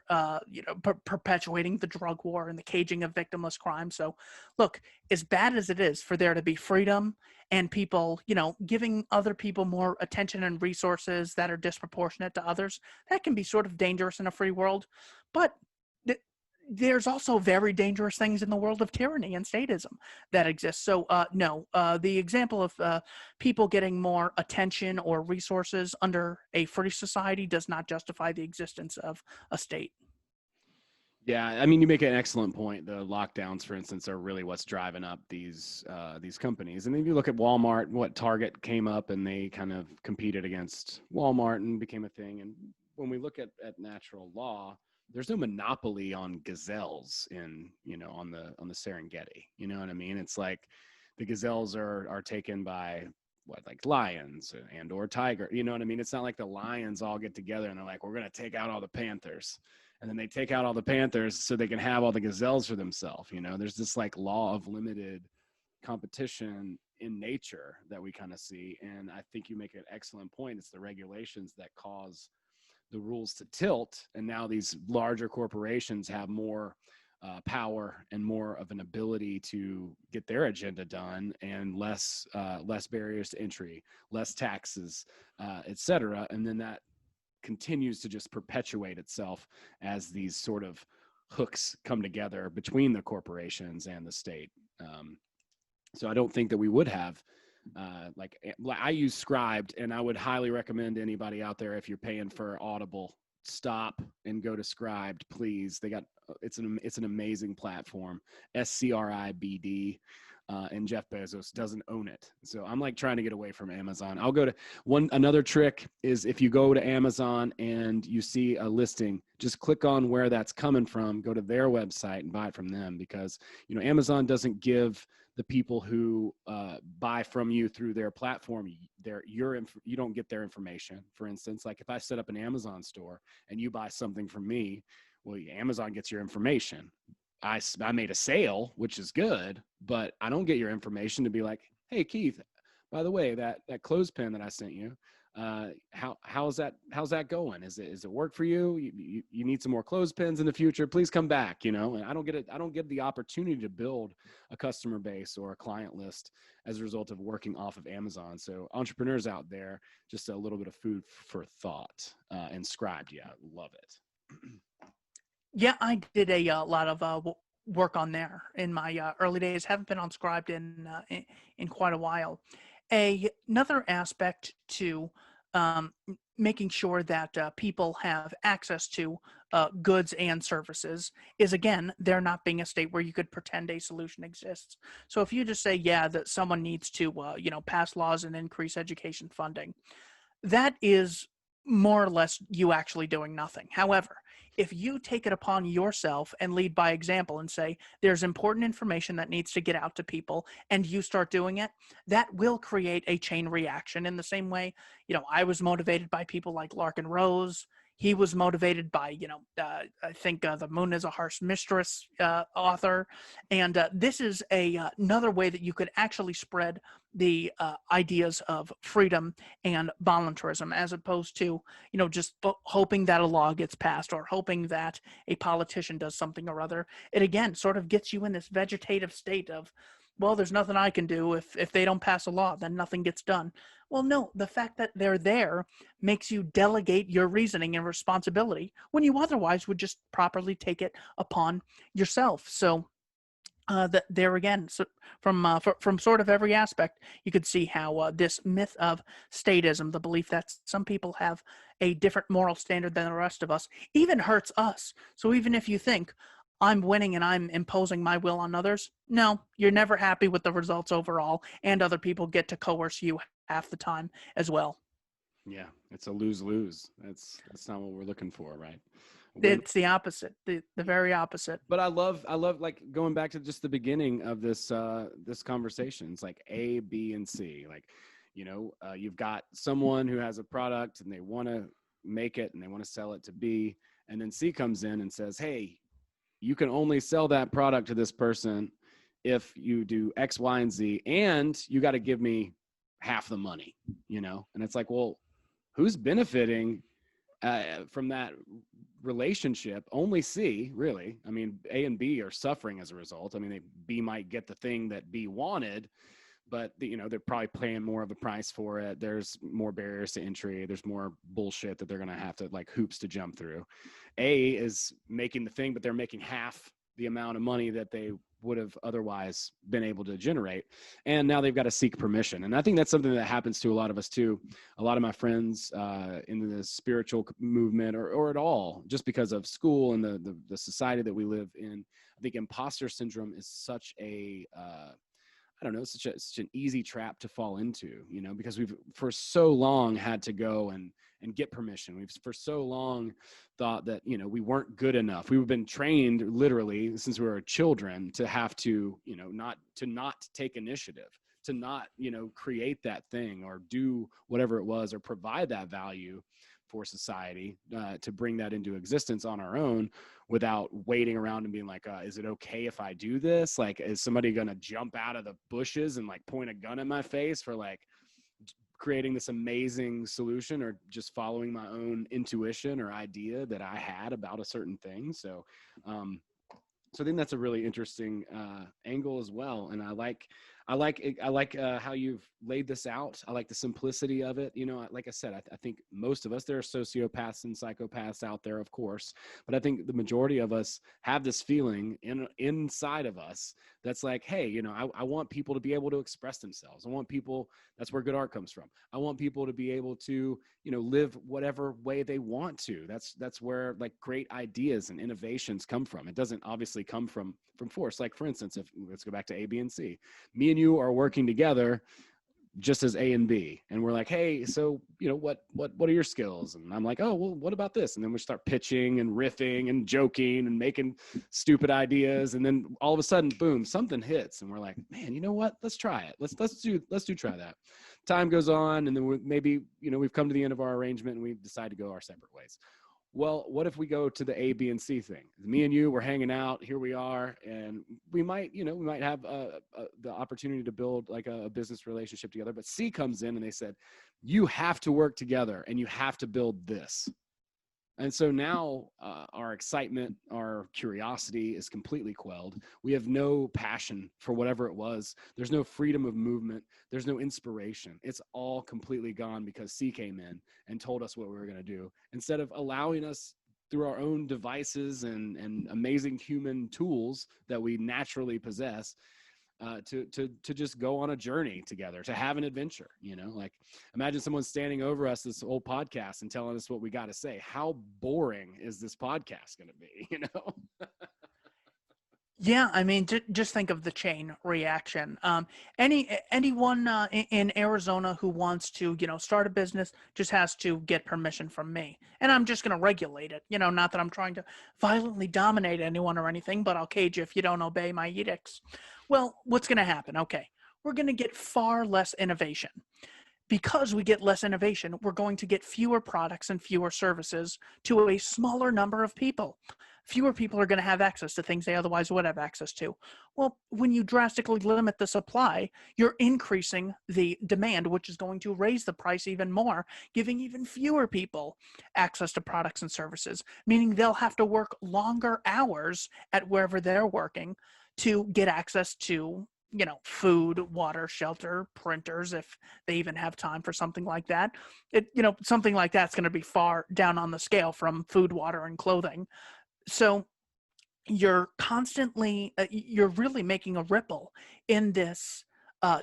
perpetuating the drug war and the caging of victimless crime. So look, as bad as it is for there to be freedom and people, giving other people more attention and resources that are disproportionate to others, that can be sort of dangerous in a free world. But there's also very dangerous things in the world of tyranny and statism that exist. So no, the example of people getting more attention or resources under a free society does not justify the existence of a state. Yeah, I mean, you make an excellent point. The lockdowns, for instance, are really what's driving up these companies. And then you look at Walmart, what Target came up and they kind of competed against Walmart and became a thing. And when we look at natural law, there's no monopoly on gazelles on the Serengeti. You know what I mean? It's like the gazelles are taken by like lions and or tiger. You know what I mean? It's not like the lions all get together and they're like, we're going to take out all the panthers. And then they take out all the panthers so they can have all the gazelles for themselves. There's this like law of limited competition in nature that we kind of see. And I think you make an excellent point. It's the regulations that cause the rules to tilt. And now these larger corporations have more power and more of an ability to get their agenda done, and less barriers to entry, less taxes, et cetera. And then that continues to just perpetuate itself as these sort of hooks come together between the corporations and the state. So I don't think that we would have like I use Scribed, and I would highly recommend anybody out there, if you're paying for Audible, stop and go to Scribed, please. They got it's an amazing platform, Scribd. And Jeff Bezos doesn't own it. So I'm like trying to get away from Amazon. I'll go to another trick is, if you go to Amazon and you see a listing, just click on where that's coming from, go to their website and buy it from them, because, Amazon doesn't give the people who buy from you through their platform, you don't get their information. For instance, like if I set up an Amazon store and you buy something from me, well, Amazon gets your information. I made a sale, which is good, but I don't get your information to be like, hey, Keith, by the way, that clothespin that I sent you, how's that going? Is it work for you? You need some more clothespins in the future? Please come back. And I don't get the opportunity to build a customer base or a client list as a result of working off of Amazon. So entrepreneurs out there, just a little bit of food for thought. And Scribed, yeah, love it. Yeah, I did a lot of work on there in my early days. Haven't been on Scribed in quite a while. Another aspect to making sure that people have access to goods and services is, again, there not being a state where you could pretend a solution exists. So if you just say, yeah, that someone needs to pass laws and increase education funding, that is more or less you actually doing nothing. However, if you take it upon yourself and lead by example and say there's important information that needs to get out to people, and you start doing it, that will create a chain reaction. In the same way, I was motivated by people like Larkin Rose. He was motivated by, I think the Moon is a Harsh Mistress author. And this is another way that you could actually spread the ideas of freedom and voluntarism, as opposed to just hoping that a law gets passed or hoping that a politician does something or other. It again sort of gets you in this vegetative state of, well, there's nothing I can do. If they don't pass a law, then nothing gets done. Well, no, the fact that they're there makes you delegate your reasoning and responsibility when you otherwise would just properly take it upon yourself. So that there again, so from sort of every aspect, you could see how this myth of statism, the belief that some people have a different moral standard than the rest of us, even hurts us. So even if you think I'm winning and I'm imposing my will on others, no, you're never happy with the results overall, and other people get to coerce you half the time as well. Yeah, it's a lose-lose. That's not what we're looking for, right? Win. It's the opposite, the very opposite. But I love like going back to just the beginning of this conversation. It's like A, B, and C. Like, you've got someone who has a product and they want to make it and they want to sell it to B, and then C comes in and says, hey, you can only sell that product to this person if you do X, Y, and Z, and you got to give me half the money, And it's like, well, who's benefiting from that relationship? Only C, really. I mean, A and B are suffering as a result. I mean, B might get the thing that B wanted, but they're probably paying more of a price for it. There's more barriers to entry. There's more bullshit that they're going to have to, like, hoops to jump through. A is making the thing, but they're making half the amount of money that they would have otherwise been able to generate. And now they've got to seek permission. And I think that's something that happens to a lot of us too. A lot of my friends in the spiritual movement or at all, just because of school and the society that we live in, I think imposter syndrome is such a, I don't know, such an easy trap to fall into, because we've for so long had to go and get permission. We've for so long thought that, we weren't good enough. We've been trained literally since we were children to have to, not take initiative, to not, create that thing or do whatever it was or provide that value for society, to bring that into existence on our own without waiting around and being like, is it okay if I do this? Like, is somebody going to jump out of the bushes and like point a gun at my face for like creating this amazing solution, or just following my own intuition or idea that I had about a certain thing? So I think that's a really interesting angle as well. And I like how you've laid this out. I like the simplicity of it. Like I said, I think most of us, there are sociopaths and psychopaths out there, of course, but I think the majority of us have this feeling inside of us that's like, hey, I want people to be able to express themselves. I want people, that's where good art comes from. I want people to be able to, live whatever way they want to. That's where like great ideas and innovations come from. It doesn't obviously come from force. Like, for instance, if let's go back to A, B, and C, me and you are working together just as A and B, and we're like, hey, so what are your skills? And I'm like, oh, well, what about this? And then we start pitching and riffing and joking and making stupid ideas, and then all of a sudden, boom, something hits, and we're like, man, you know what? Let's try it. Let's try that. Time goes on, and then maybe we've come to the end of our arrangement, and we decide to go our separate ways. Well, what if we go to the A, B, and C thing? Me and you, we're hanging out. Here we are, and we might have the opportunity to build like a business relationship together. But C comes in, and they said, you have to work together, and you have to build this. And so now our excitement, our curiosity is completely quelled. We have no passion for whatever it was. There's no freedom of movement. There's no inspiration. It's all completely gone because C came in and told us what we were going to do, instead of allowing us through our own devices and amazing human tools that we naturally possess, to just go on a journey together, to have an adventure. Like, imagine someone standing over us this whole podcast and telling us what we got to say. How boring is this podcast going to be? Yeah, I mean, just think of the chain reaction. Anyone in Arizona who wants to, start a business just has to get permission from me, and I'm just going to regulate it. Not that I'm trying to violently dominate anyone or anything, but I'll cage you if you don't obey my edicts. Well, what's going to happen? Okay, we're going to get far less innovation. Because we get less innovation, we're going to get fewer products and fewer services to a smaller number of people. Fewer people are going to have access to things they otherwise would have access to. Well, when you drastically limit the supply, you're increasing the demand, which is going to raise the price even more, giving even fewer people access to products and services, meaning they'll have to work longer hours at wherever they're working to get access to food, water, shelter, printers, if they even have time for something like that. Something like that's going to be far down on the scale from food, water, and clothing. So you're constantly, you're really making a ripple in this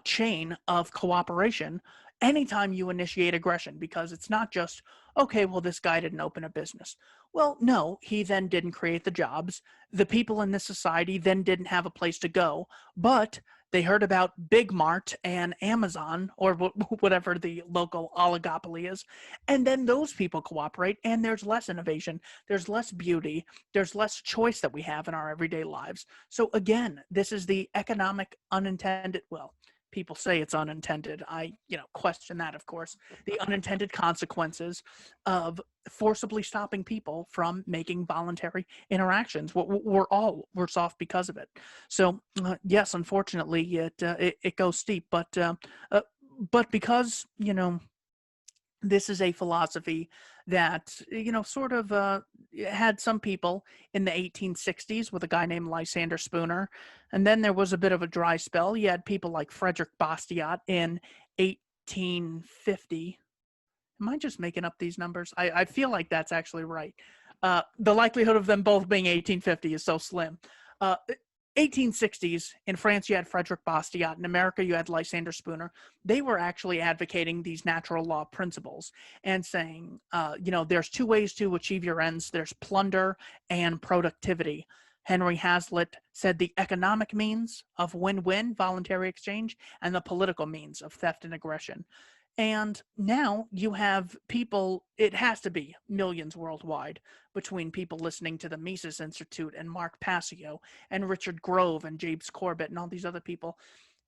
chain of cooperation anytime you initiate aggression, because it's not just, okay, well, this guy didn't open a business. Well, no, he then didn't create the jobs. The people in this society then didn't have a place to go, but they heard about Big Mart and Amazon, or whatever the local oligopoly is, and then those people cooperate, and there's less innovation, there's less beauty, there's less choice that we have in our everyday lives. So again, this is the economic unintended, well, people say it's unintended. I, question that, of course. The unintended consequences of forcibly stopping people from making voluntary interactions. We're all worse off because of it. So yes, unfortunately, it goes steep. But because this is a philosophy that sort of had some people in the 1860s with a guy named Lysander Spooner, and then there was a bit of a dry spell. You had people like Frederick Bastiat in 1850. Am I just making up these numbers? I feel like that's actually right. The likelihood of them both being 1850 is so slim. 1860s, in France, you had Frederick Bastiat. In America, you had Lysander Spooner. They were actually advocating these natural law principles and saying, there's two ways to achieve your ends. There's plunder and productivity. Henry Hazlitt said the economic means of win-win, voluntary exchange, and the political means of theft and aggression. And now you have people, it has to be millions worldwide, between people listening to the Mises Institute and Mark Passio and Richard Grove and James Corbett and all these other people.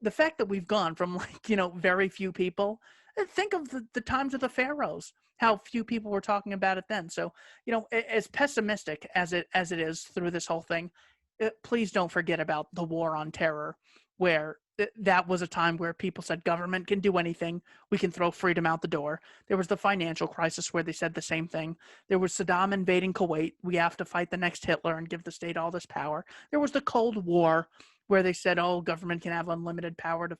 The fact that we've gone from very few people, think of the times of the pharaohs, how few people were talking about it then. So, as pessimistic as it is through this whole thing, please don't forget about the war on terror, where that was a time where people said government can do anything. We can throw freedom out the door. There was the financial crisis where they said the same thing. There was Saddam invading Kuwait. We have to fight the next Hitler and give the state all this power. There was the Cold War where they said, government can have unlimited power to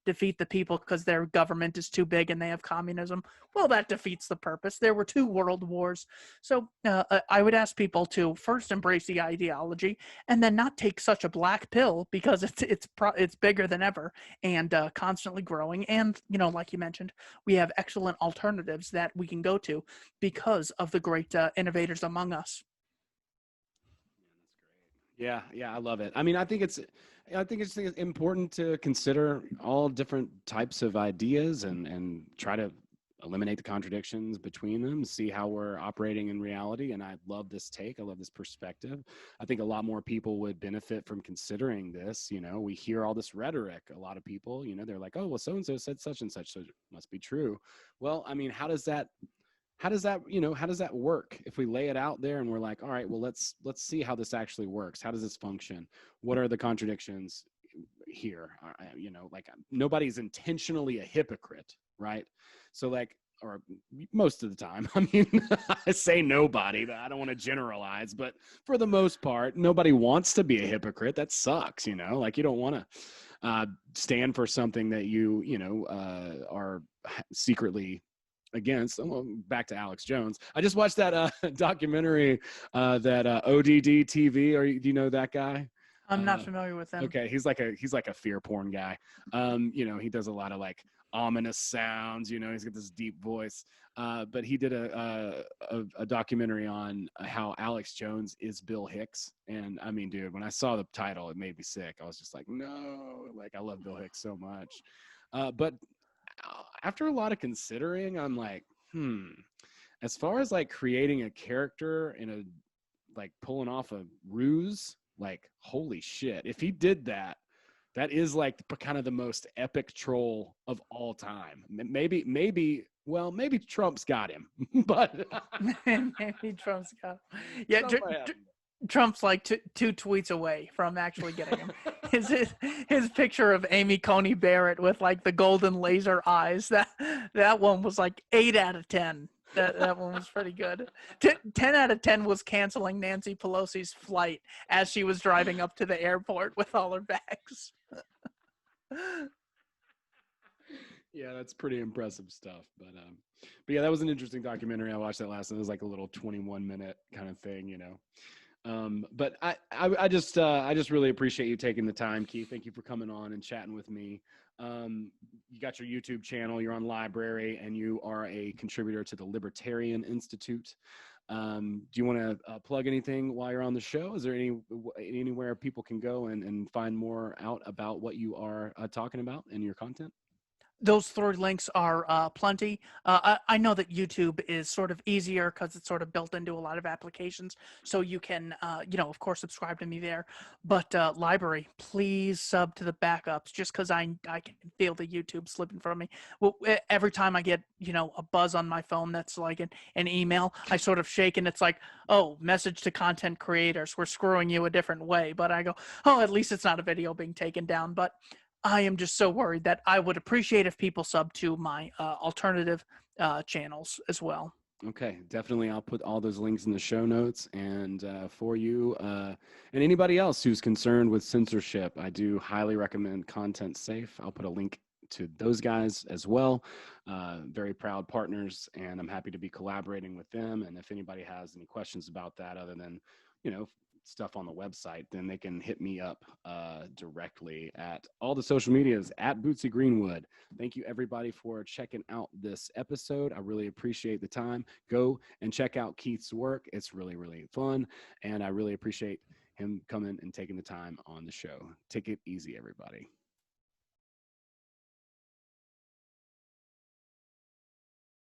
defeat the people because their government is too big and they have communism. Well, that defeats the purpose. There were 2 world wars. So I would ask people to first embrace the ideology and then not take such a black pill, because it's bigger than ever and constantly growing. And, like you mentioned, we have excellent alternatives that we can go to because of the great innovators among us. Yeah, I love it. I mean, I think it's important to consider all different types of ideas and try to eliminate the contradictions between them, see how we're operating in reality. And I love this take. I love this perspective. I think a lot more people would benefit from considering this. We hear all this rhetoric. A lot of people, they're like, oh, well, so-and-so said such and such, so it must be true. Well, I mean, how does that work? If we lay it out there and we're like, all right, well, let's see how this actually works. How does this function? What are the contradictions here? Like, nobody's intentionally a hypocrite, right? So or most of the time, I mean, I say nobody, but I don't want to generalize, but for the most part, nobody wants to be a hypocrite. That sucks, like you don't want to stand for something that you are secretly against. Well, back to Alex Jones. I just watched that documentary that ODD TV. Do you know that guy? I'm not familiar with them. Okay, he's like a fear porn guy. He does a lot of like ominous sounds. He's got this deep voice. But he did a documentary on how Alex Jones is Bill Hicks. And I mean, dude, when I saw the title, it made me sick. I was just like, no, like I love Bill Hicks so much. But after a lot of considering, I'm like, as far as like creating a character in a like pulling off a ruse, like holy shit, if he did that, that is like kind of the most epic troll of all time. Maybe Trump's got him, but Maybe Trump's got him. Yeah, Trump Trump's like two tweets away from actually getting him. His picture of Amy Coney Barrett with like the golden laser eyes. That one was like 8 out of 10. That one was pretty good. 10 out of 10 was canceling Nancy Pelosi's flight as she was driving up to the airport with all her bags. Yeah, that's pretty impressive stuff. But yeah, that was an interesting documentary. I watched that last night. It was like a little 21-minute kind of thing, But I just really appreciate you taking the time, Keith. Thank you for coming on and chatting with me. You got your YouTube channel, you're on LBRY, and you are a contributor to the Libertarian Institute. Do you want to plug anything while you're on the show? Is there anywhere people can go and find more out about what you are talking about in your content? Those 3 links are plenty. I know that YouTube is sort of easier because it's sort of built into a lot of applications. So you can, of course, subscribe to me there. But LBRY, please sub to the backups just because I can feel the YouTube slipping from me. Well, every time I get, a buzz on my phone that's like an email, I sort of shake and it's like, oh, message to content creators. We're screwing you a different way. But I go, oh, at least it's not a video being taken down. But I am just so worried that I would appreciate if people sub to my alternative channels as well. Okay, definitely. I'll put all those links in the show notes. And for you and anybody else who's concerned with censorship, I do highly recommend Content Safe. I'll put a link to those guys as well. Very proud partners, and I'm happy to be collaborating with them. And if anybody has any questions about that other than, stuff on the website, then they can hit me up directly at all the social medias at Bootsy Greenwood. Thank you everybody for checking out this episode. I really appreciate the time. Go and check out Keith's work. It's really, really fun. And I really appreciate him coming and taking the time on the show. Take it easy, everybody.